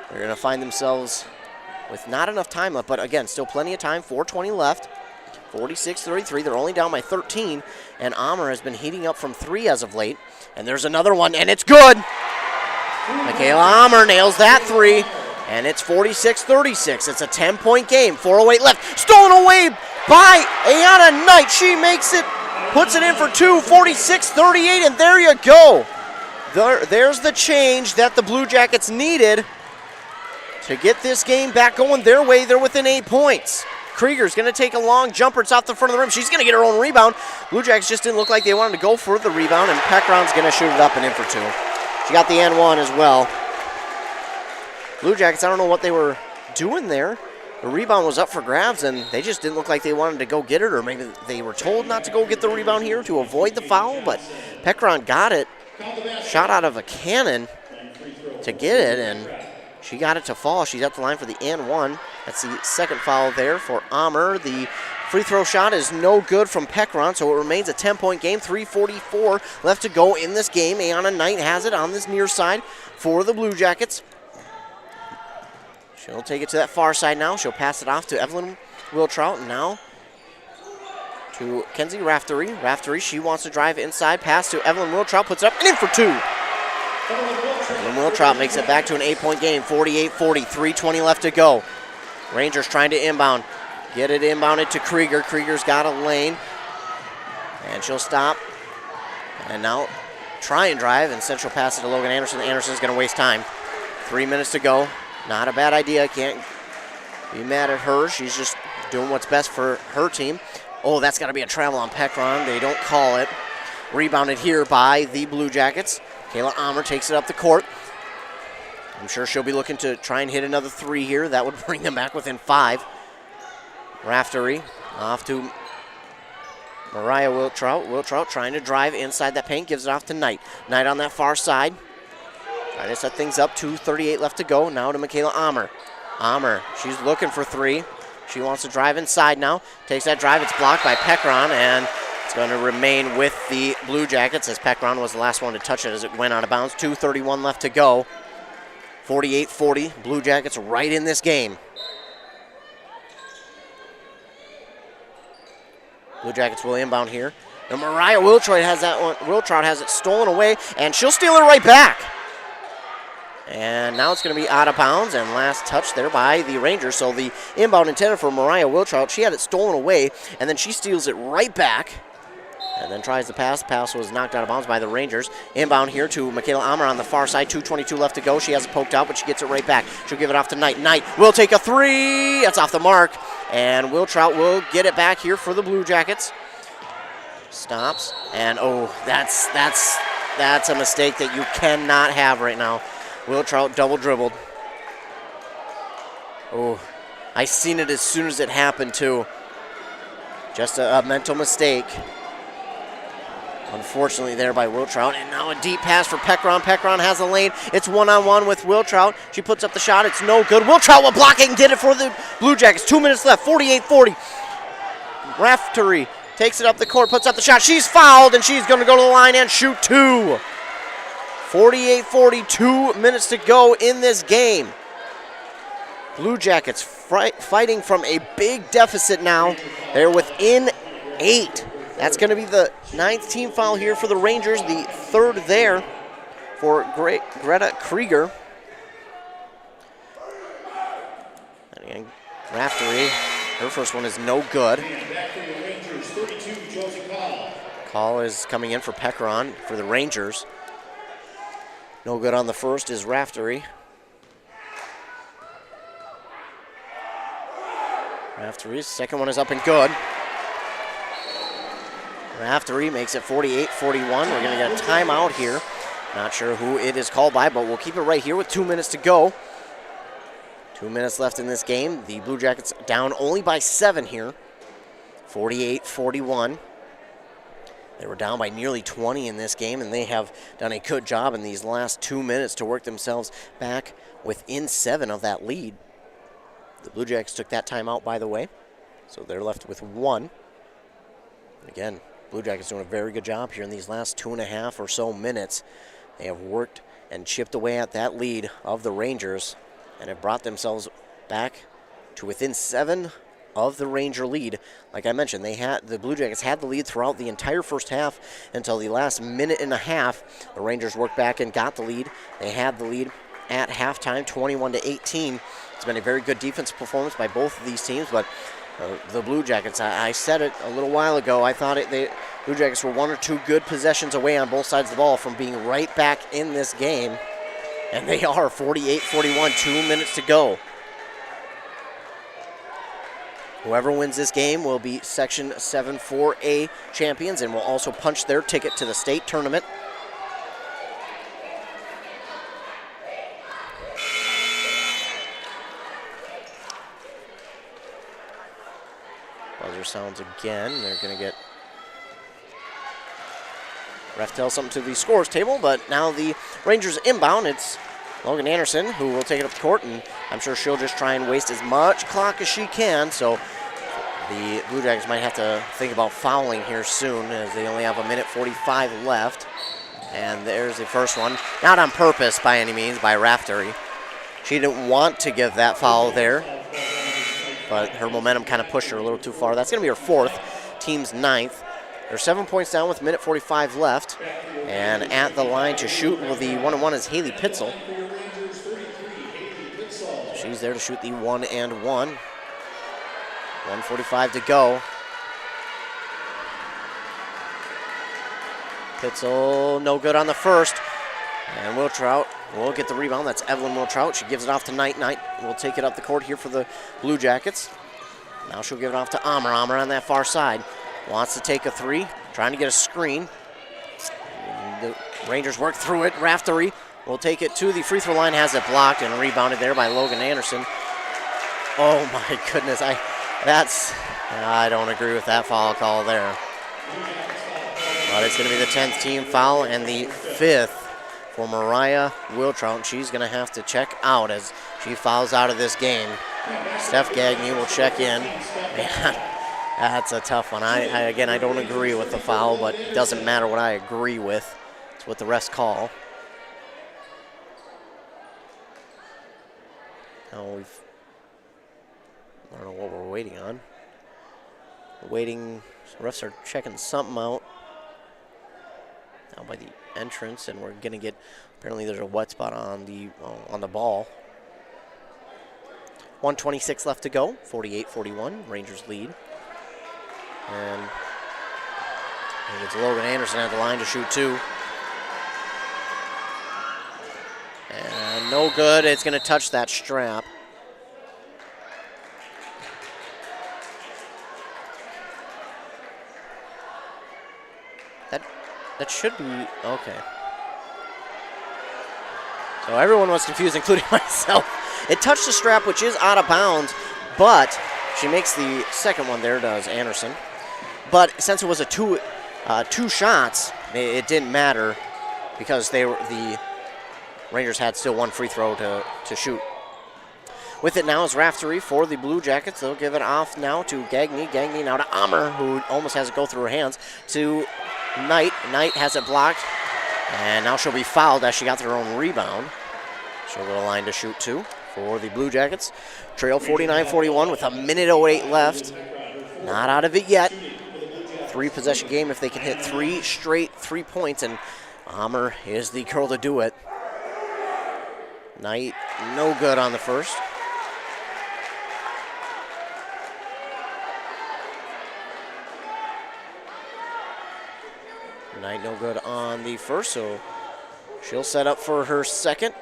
they're going to find themselves with not enough time left. But again, still plenty of time, 4:20 left. 46-33, they're only down by 13, and Ammer has been heating up from 3 as of late. And there's another one, and it's good! Michaela Ammer nails that 3, and it's 46-36. It's a 10-point game, 4:08 left. Stolen away by Ayana Knight. She makes it, puts it in for 2, 46-38, and there you go. There's the change that the Blue Jackets needed to get this game back going their way. They're within 8 points. Krieger's going to take a long jumper. It's off the front of the rim. She's going to get her own rebound. Blue Jackets just didn't look like they wanted to go for the rebound, and Peckron's going to shoot it up and in for 2. She got the N1 as well. Blue Jackets, I don't know what they were doing there. The rebound was up for grabs, and they just didn't look like they wanted to go get it, or maybe they were told not to go get the rebound here to avoid the foul, but Peckron got it. Shot out of a cannon to get it, and she got it to fall. She's at the line for the N1. That's the second foul there for Ammer. The free throw shot is no good from Peckron, so it remains a 10-point game. 3:44 left to go in this game. Ayana Knight has it on this near side for the Blue Jackets. She'll take it to that far side now. She'll pass it off to Evelyn Wiltrout, and now to Kenzie Raftery. Raftery, she wants to drive inside. Pass to Evelyn Wiltrout, puts it up and in for 2. Evelyn Wiltrout makes it back to an 8-point game, 48-40, 3:20 left to go. Rangers trying to inbound. Get it inbounded to Krieger. Krieger's got a lane, and she'll stop. And now try and drive, and she'll pass it to Logan Anderson. Anderson's going to waste time. 3 minutes to go. Not a bad idea. Can't be mad at her. She's just doing what's best for her team. Oh, that's got to be a travel on Peckron. They don't call it. Rebounded here by the Blue Jackets. Kayla Ammer takes it up the court. I'm sure she'll be looking to try and hit another 3 here. That would bring them back within 5. Raftery off to Mariah Wiltrout. Wiltrout trying to drive inside that paint. Gives it off to Knight. Knight on that far side. Trying to set things up. 2:38 left to go. Now to Michaela Ammer. Ammer, she's looking for 3. She wants to drive inside now. Takes that drive. It's blocked by Peckron, and it's going to remain with the Blue Jackets as Peckron was the last one to touch it as it went out of bounds. 2:31 left to go. 48-40, Blue Jackets right in this game. Blue Jackets will inbound here. And Mariah Wiltrout has that one. Wiltrout has it stolen away, and she'll steal it right back. And now it's going to be out of bounds, and last touch there by the Rangers. So the inbound intended for Mariah Wiltrout. She had it stolen away, and then she steals it right back. And then tries the pass. Pass was knocked out of bounds by the Rangers. Inbound here to Michaela Ammer on the far side. 2:22 left to go. She has it poked out, but she gets it right back. She'll give it off to Knight. Knight will take a three. That's off the mark. And Wiltrout will get it back here for the Blue Jackets. Stops. And that's a mistake that you cannot have right now. Wiltrout double dribbled. Oh, I seen it as soon as it happened too. Just a mental mistake. Unfortunately there by Wiltrout. And now a deep pass for Pekron. Pekron has the lane. It's one-on-one with Wiltrout. She puts up the shot. It's no good. Wiltrout will block it and get it for the Blue Jackets. 2 minutes left. 48-40. Raftery takes it up the court, puts up the shot. She's fouled, and she's going to go to the line and shoot two. 48-40, 2 minutes to go in this game. Blue Jackets fighting from a big deficit now. They're within 8. That's going to be the 9th team foul here for the Rangers, the 3rd there for Greta Krieger. And again, Raftery, her first one is no good. Call is coming in for Pekron for the Rangers. No good on the first is Raftery. Raftery's second one is up and good. Raftery makes it 48-41. We're going to get a timeout here. Not sure who it is called by, but we'll keep it right here with 2 minutes to go. 2 minutes left in this game. The Blue Jackets down only by 7 here. 48-41. They were down by nearly 20 in this game, and they have done a good job in these last 2 minutes to work themselves back within 7 of that lead. The Blue Jackets took that timeout, by the way, so they're left with 1. Again, Blue Jackets doing a very good job here in these last 2.5 or so minutes. They have worked and chipped away at that lead of the Rangers and have brought themselves back to within 7 of the Ranger lead. Like I mentioned, the Blue Jackets had the lead throughout the entire first half until the last minute and a half. The Rangers worked back and got the lead. They had the lead at halftime, 21-18. It's been a very good defensive performance by both of these teams, but the Blue Jackets, I said it a little while ago, I thought Blue Jackets were 1 or 2 good possessions away on both sides of the ball from being right back in this game, and they are 48-41, 2 minutes to go. Whoever wins this game will be Section 7 4A champions and will also punch their ticket to the state tournament. Buzzer sounds again. They're going to get... Ref tells something to the scores table, but now the Rangers inbound. It's Logan Anderson who will take it up the court, and I'm sure she'll just try and waste as much clock as she can, so the Blue Jackets might have to think about fouling here soon as they only have 1:45 left. And there's the first one. Not on purpose by any means by Raftery. She didn't want to give that foul there, but her momentum kind of pushed her a little too far. That's going to be her 4th, team's 9th. They're 7 points down with 1:45 left. And at the line to shoot with the 1-and-1 is Haley Pitzel. She's there to shoot the 1-and-1. 1:45 to go. Pitzel, no good on the first. And Wiltrout will get the rebound. That's Evelyn Wiltrout. She gives it off to Knight. Knight will take it up the court here for the Blue Jackets. Now she'll give it off to Ammer. Ammer on that far side. Wants to take a 3. Trying to get a screen. The Rangers work through it. Raftery will take it to the free throw line. Has it blocked and rebounded there by Logan Anderson. Oh my goodness. I don't agree with that foul call there. But it's going to be the 10th team foul and the 5th for Mariah Wiltrout. She's going to have to check out as she fouls out of this game. Steph Gagne will check in. Man, that's a tough one. Again, I don't agree with the foul, but it doesn't matter what I agree with. It's what the refs call. Now I don't know what we're waiting on. We're waiting, refs are checking something out now by the entrance, and we're gonna get, apparently there's a wet spot on the ball. 1:26 left to go, 48-41, Rangers lead. And it's Logan Anderson at the line to shoot 2. And no good, it's gonna touch that strap. That should be, okay. So everyone was confused, including myself. It touched the strap, which is out of bounds, but she makes the second one there, does Anderson. But since it was a two shots, it didn't matter because the Rangers had still one free throw to shoot. With it now is Raftery for the Blue Jackets. They'll give it off now to Gagné. Gagné now to Ammer, who almost has it go through her hands, to Knight. Knight has it blocked, and now she'll be fouled as she got their own rebound. She'll go to the line to shoot 2 for the Blue Jackets. Trail 49-41 with a minute 08 left. Not out of it yet. 3-possession game if they can hit 3 straight 3 points, and Ammer is the girl to do it. Knight, no good on the first. Knight no good on the first, so she'll set up for her second.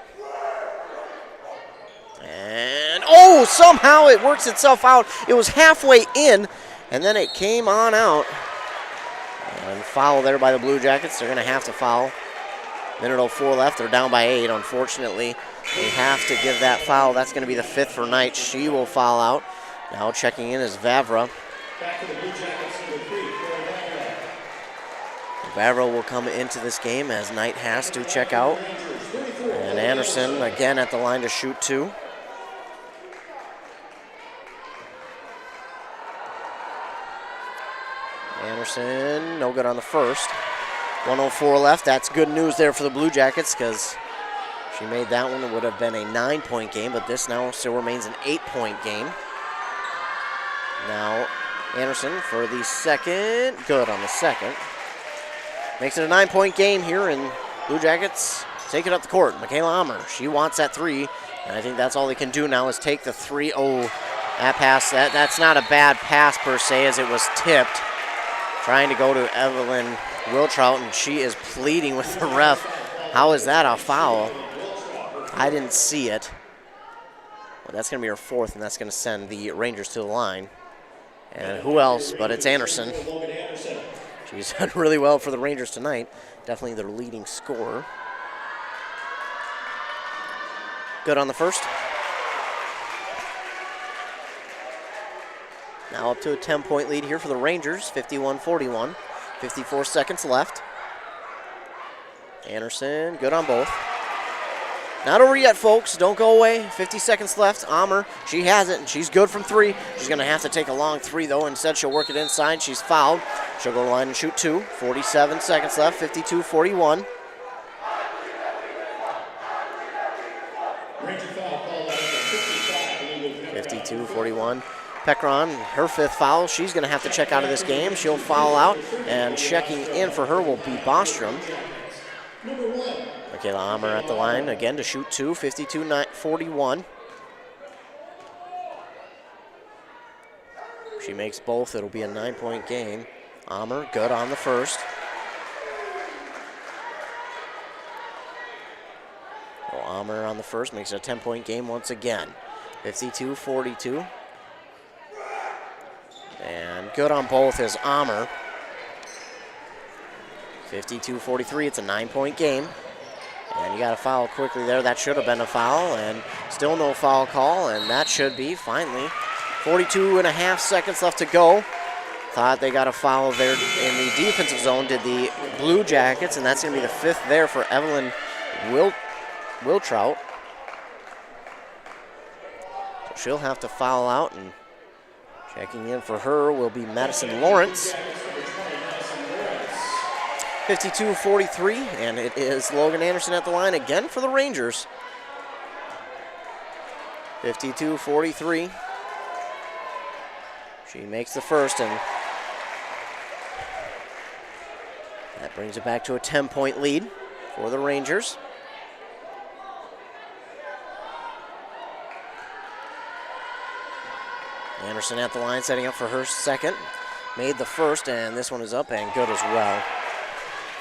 And, oh, somehow it works itself out. It was halfway in, and then it came on out. And foul there by the Blue Jackets. They're going to have to foul. Minute 04 left. They're down by 8, unfortunately. They have to give that foul. That's going to be the 5th for Knight. She will foul out. Now checking in is Vavra. Vavra will come into this game as Knight has to check out. And Anderson again at the line to shoot 2. Anderson, no good on the first. 1:04 left. That's good news there for the Blue Jackets because she made that one. It would have been a 9-point game, but this now still remains an 8-point game. Now Anderson for the second. Good on the second. Makes it a 9-point game here, and Blue Jackets take it up the court. Michaela Ammer, she wants that 3, and I think that's all they can do now is take the 3. Oh, that pass, that's not a bad pass per se, as it was tipped. Trying to go to Evelyn Wiltrout, and she is pleading with the ref. How is that a foul? I didn't see it. Well, that's going to be her 4th, and that's going to send the Rangers to the line. And who else but it's Anderson. She's done really well for the Rangers tonight. Definitely their leading scorer. Good on the first. Now up to a 10-point lead here for the Rangers, 51-41. 54 seconds left. Anderson, good on both. Not over yet, folks. Don't go away. 50 seconds left. Ammer, she has it, and she's good from 3. She's going to have to take a long 3, though. Instead, she'll work it inside. She's fouled. She'll go to the line and shoot 2. 47 seconds left, 52-41.
Ranger foul called out
52-41. Pekron, her 5th foul. She's going to have to check out of this game. She'll foul out, and checking in for her will be Bostrom. Michaela Ammer at the line again to shoot 2, 52-41. She makes both. It'll be a 9-point game. Ammer, good on the first. Well, Ammer on the first makes it a 10-point game once again. 52-42. And good on both is Ammer. 52-43, it's a 9-point game. And you got a foul quickly there. That should have been a foul, and still no foul call, and that should be, finally. 42.5 seconds left to go. Thought they got a foul there in the defensive zone, did the Blue Jackets, and that's going to be the 5th there for Evelyn Wiltrout. So she'll have to foul out, and checking in for her will be Madison Lawrence. 52-43, and it is Logan Anderson at the line again for the Rangers. 52-43. She makes the first, and that brings it back to a 10-point lead for the Rangers. Anderson at the line, setting up for her second. Made the first, and this one is up and good as well.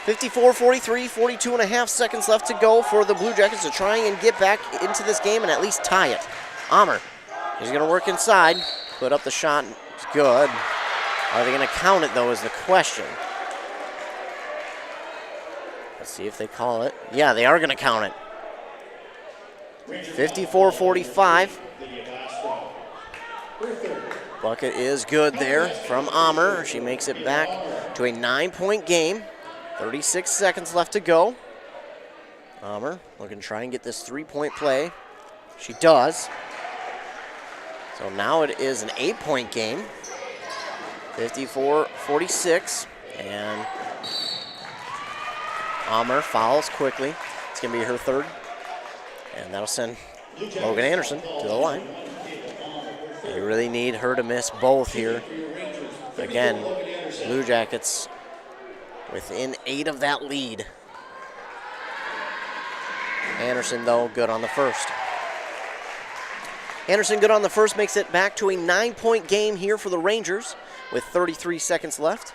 54-43, 42 and a half seconds left to go for the Blue Jackets to try and get back into this game and at least tie it. Ammer, he's going to work inside, put up the shot, it's good. Are they going to count it, though, is the question. Let's see if they call it. Yeah, they are going to count it. 54-45. Bucket is good there from Ammer. She makes it back to a 9-point game. 36 seconds left to go. Ammer looking to try and get this 3-point play. She does. So now it is an 8-point game. 54-46. And Ammer fouls quickly. It's going to be her third. And that'll send Logan Anderson to the line. You really need her to miss both here. Again, Blue Jackets within 8 of that lead. Anderson, though, good on the first. Anderson, good on the first, makes it back to a 9-point game here for the Rangers with 33 seconds left.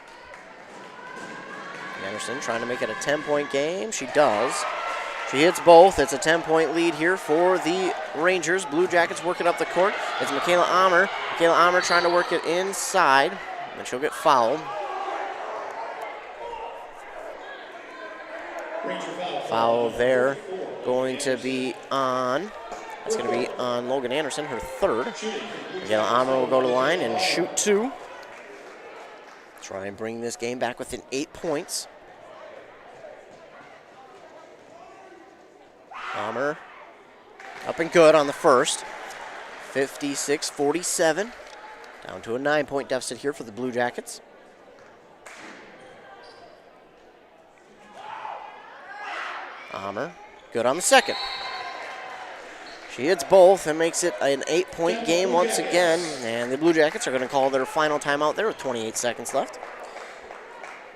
Anderson trying to make it a 10-point game. She does. She hits both. It's a 10-point lead here for the Rangers. Blue Jackets working up the court. It's Michaela Ammer. Michaela Ammer trying to work it inside, and she'll get fouled. Foul there going to be on. That's going to be on Logan Anderson, her third. Michaela Ammer will go to the line and shoot 2. Try and bring this game back within 8 points. Ammer up and good on the first. 56-47. Down to a 9-point deficit here for the Blue Jackets. Ammer good on the second. She hits both and makes it an 8-point game once again. And the Blue Jackets are going to call their final timeout there with 28 seconds left.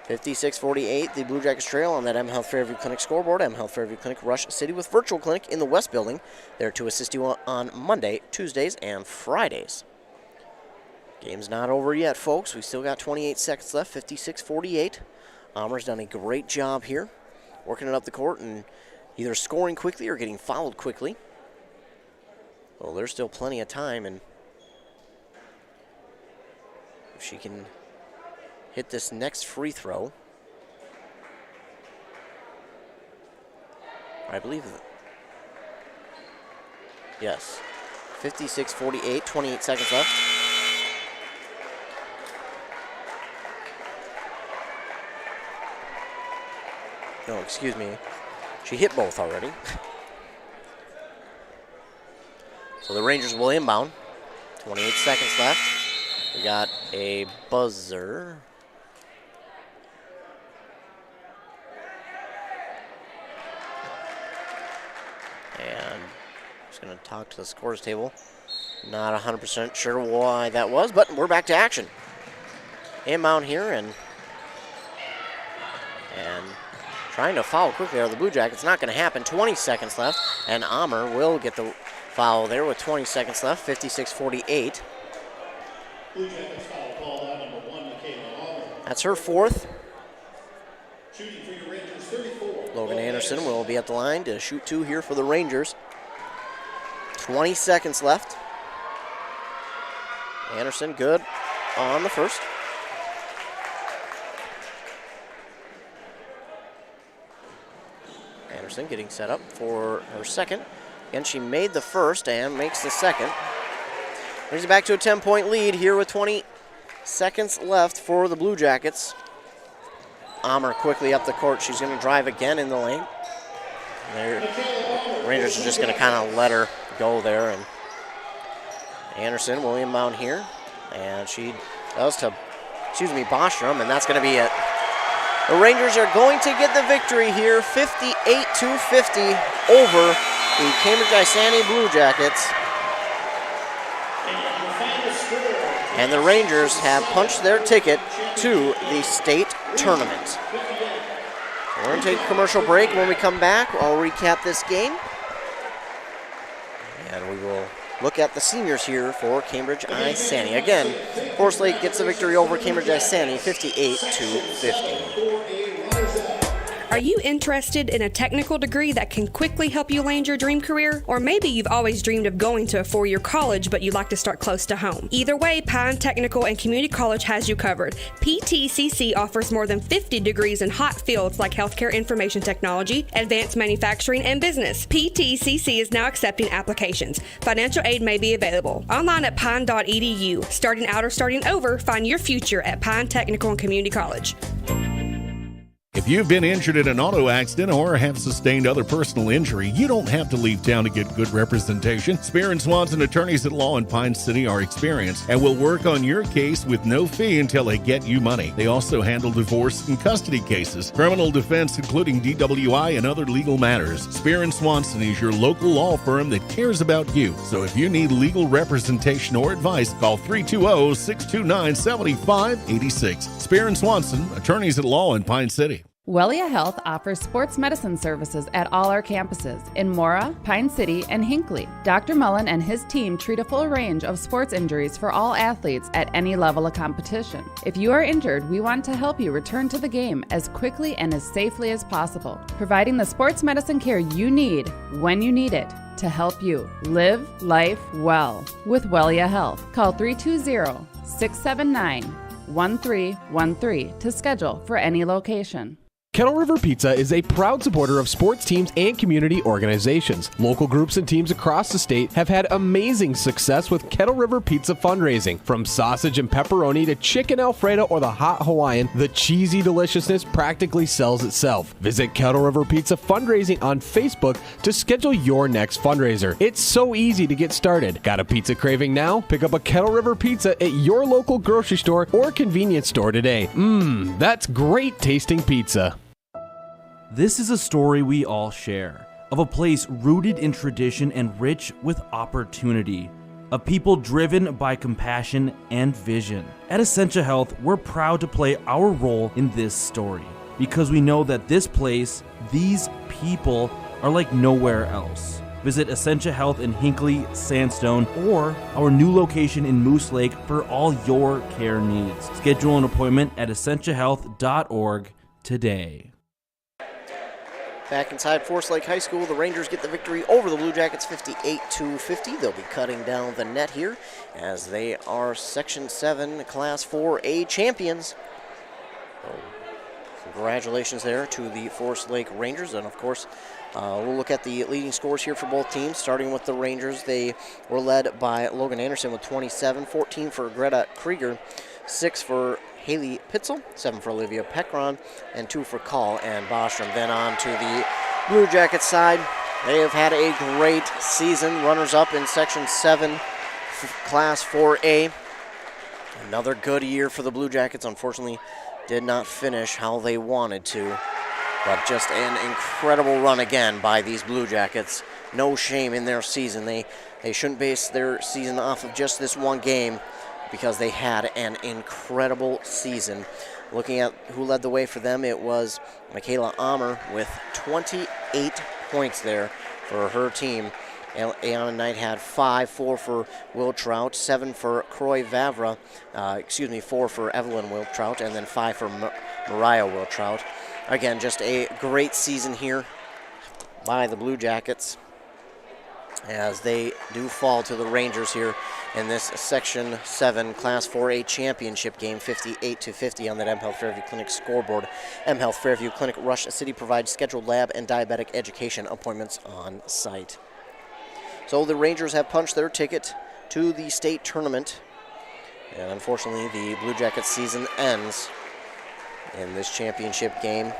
56-48, the Blue Jackets trail on that M Health Fairview Clinic scoreboard. M Health Fairview Clinic Rush City with virtual clinic in the West Building. There to assist you on Monday, Tuesdays, and Fridays. Game's not over yet, folks. We still got 28 seconds left, 56-48. Ammer's done a great job here, working it up the court and either scoring quickly or getting fouled quickly. Well, there's still plenty of time, and if she can hit this next free throw, I believe that. Yes. 56-48, 28 seconds left. No, excuse me. She hit both already. So the Rangers will inbound. 28 seconds left. We got a buzzer. And just going to talk to the scores table. Not 100% sure why that was, but we're back to action. Inbound here and trying to foul quickly out of the Blue Jackets. Not going to happen. 20 seconds left, and Ammer will get the foul there with 20 seconds left. 56-48.
Blue Jackets foul called out number 1, Michaela Ammer.
That's her fourth.
Shooting for your Rangers, 34.
Logan Anderson will be at the line to shoot 2 here for the Rangers. 20 seconds left. Anderson good on the first. Anderson getting set up for her second. Again, she made the first and makes the second. Brings it back to a 10-point lead here with 20 seconds left for the Blue Jackets. Ammer quickly up the court. She's going to drive again in the lane. Rangers are just going to kind of let her go there. And Anderson will inbound here. And she does to, Bostrom, and that's going to be it. The Rangers are going to get the victory here, 58-50 over the Cambridge-Isanti Blue Jackets. And the Rangers have punched their ticket to the state tournament. We're going to take a commercial break. When we come back, I'll recap this game. And we will look at the seniors here for Cambridge-Isanti. Again, Forest Lake gets the victory over Cambridge-Isanti 58-50.
Are you interested in a technical degree that can quickly help you land your dream career? Or maybe you've always dreamed of going to a four-year college, but you'd like to start close to home. Either way, Pine Technical and Community College has you covered. PTCC offers more than 50 degrees in hot fields like healthcare information technology, advanced manufacturing, and business. PTCC is now accepting applications. Financial aid may be available. Online at pine.edu. Starting out or starting over, find your future at Pine Technical and Community College.
If you've been injured in an auto accident or have sustained other personal injury, you don't have to leave town to get good representation. Spear & Swanson attorneys at law in Pine City are experienced and will work on your case with no fee until they get you money. They also handle divorce and custody cases, criminal defense, including DWI and other legal matters. Spear & Swanson is your local law firm that cares about you. So if you need legal representation or advice, call 320-629-7586. Spear & Swanson, attorneys at law in Pine City.
Wellia Health offers sports medicine services at all our campuses in Mora, Pine City, and Hinckley. Dr. Mullen and his team treat a full range of sports injuries for all athletes at any level of competition. If you are injured, we want to help you return to the game as quickly and as safely as possible, providing the sports medicine care you need when you need it to help you live life well with Wellia Health. Call 320-679-1313 to schedule for any location.
Kettle River Pizza is a proud supporter of sports teams and community organizations. Local groups and teams across the state have had amazing success with Kettle River Pizza fundraising. From sausage and pepperoni to chicken Alfredo or the hot Hawaiian, the cheesy deliciousness practically sells itself. Visit Kettle River Pizza Fundraising on Facebook to schedule your next fundraiser. It's so easy to get started. Got a pizza craving now? Pick up a Kettle River Pizza at your local grocery store or convenience store today. That's great tasting pizza.
This is a story we all share, of a place rooted in tradition and rich with opportunity, of people driven by compassion and vision. At Essentia Health, we're proud to play our role in this story, because we know that this place, these people, are like nowhere else. Visit Essentia Health in Hinckley, Sandstone, or our new location in Moose Lake for all your care needs. Schedule an appointment at essentiahealth.org today.
Back inside Forest Lake High School, the Rangers get the victory over the Blue Jackets 58-50. They'll be cutting down the net here as they are Section 7 Class 4A champions. So, congratulations there to the Forest Lake Rangers. And of course, we'll look at the leading scores here for both teams. Starting with the Rangers, they were led by Logan Anderson with 27, 14 for Greta Krieger, 6 for Haley Pitzel, 7 for Olivia Pekron, and 2 for Call and Bostrom. Then on to the Blue Jackets side. They have had a great season, runners-up in Section 7, Class 4A. Another good year for the Blue Jackets. Unfortunately, did not finish how they wanted to, but just an incredible run again by these Blue Jackets. No shame in their season. They shouldn't base their season off of just this one game, because they had an incredible season. Looking at who led the way for them, it was Michaela Ammer with 28 points there for her team. Ayanna Knight had 5, 4 for Will Trout, 7 for Croy Vavra, 4 for Evelyn Will Trout, and then 5 for Mariah Will Trout. Again, just a great season here by the Blue Jackets, as they do fall to the Rangers here in this Section 7 Class 4A championship game, 58-50 on that M Health Fairview Clinic scoreboard. M Health Fairview Clinic Rush City provides scheduled lab and diabetic education appointments on site. So the Rangers have punched their ticket to the state tournament, and unfortunately the Blue Jackets season ends in this championship game.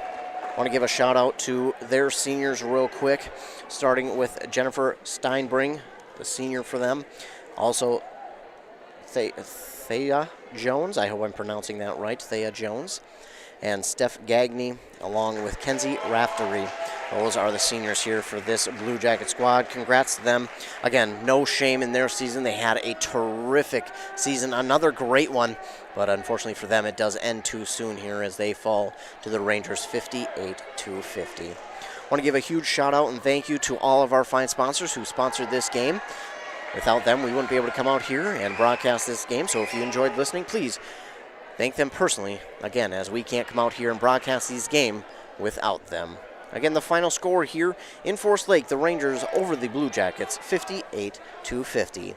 I want to give a shout out to their seniors real quick, starting with Jennifer Steinbring, the senior for them. Also, Thea Jones, I hope I'm pronouncing that right, Thea Jones, and Steph Gagney, along with Kenzie Raftery. Those are the seniors here for this Blue Jacket squad. Congrats to them. Again, no shame in their season. They had a terrific season, another great one, but unfortunately for them, it does end too soon here as they fall to the Rangers 58-50. I want to give a huge shout out and thank you to all of our fine sponsors who sponsored this game. Without them, we wouldn't be able to come out here and broadcast this game, so if you enjoyed listening, please thank them personally, again, as we can't come out here and broadcast these games without them. Again, the final score here in Forest Lake, the Rangers over the Blue Jackets, 58-50.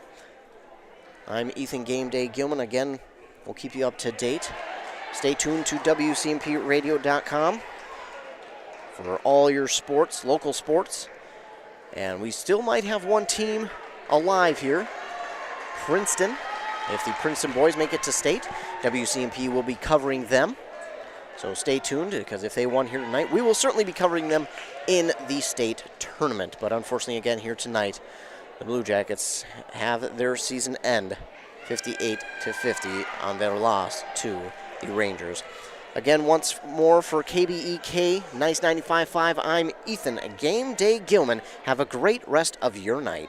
I'm Ethan Game Day Gilman. Again, we'll keep you up to date. Stay tuned to WCMPradio.com for all your sports, local sports. And we still might have one team alive here, Princeton. If the Princeton boys make it to state, WCMP will be covering them. So stay tuned, because if they won here tonight, we will certainly be covering them in the state tournament. But unfortunately, again, here tonight, the Blue Jackets have their season end 58-50 on their loss to the Rangers. Again, once more for KBEK, Nice 95.5, I'm Ethan Game Day Gilman. Have a great rest of your night.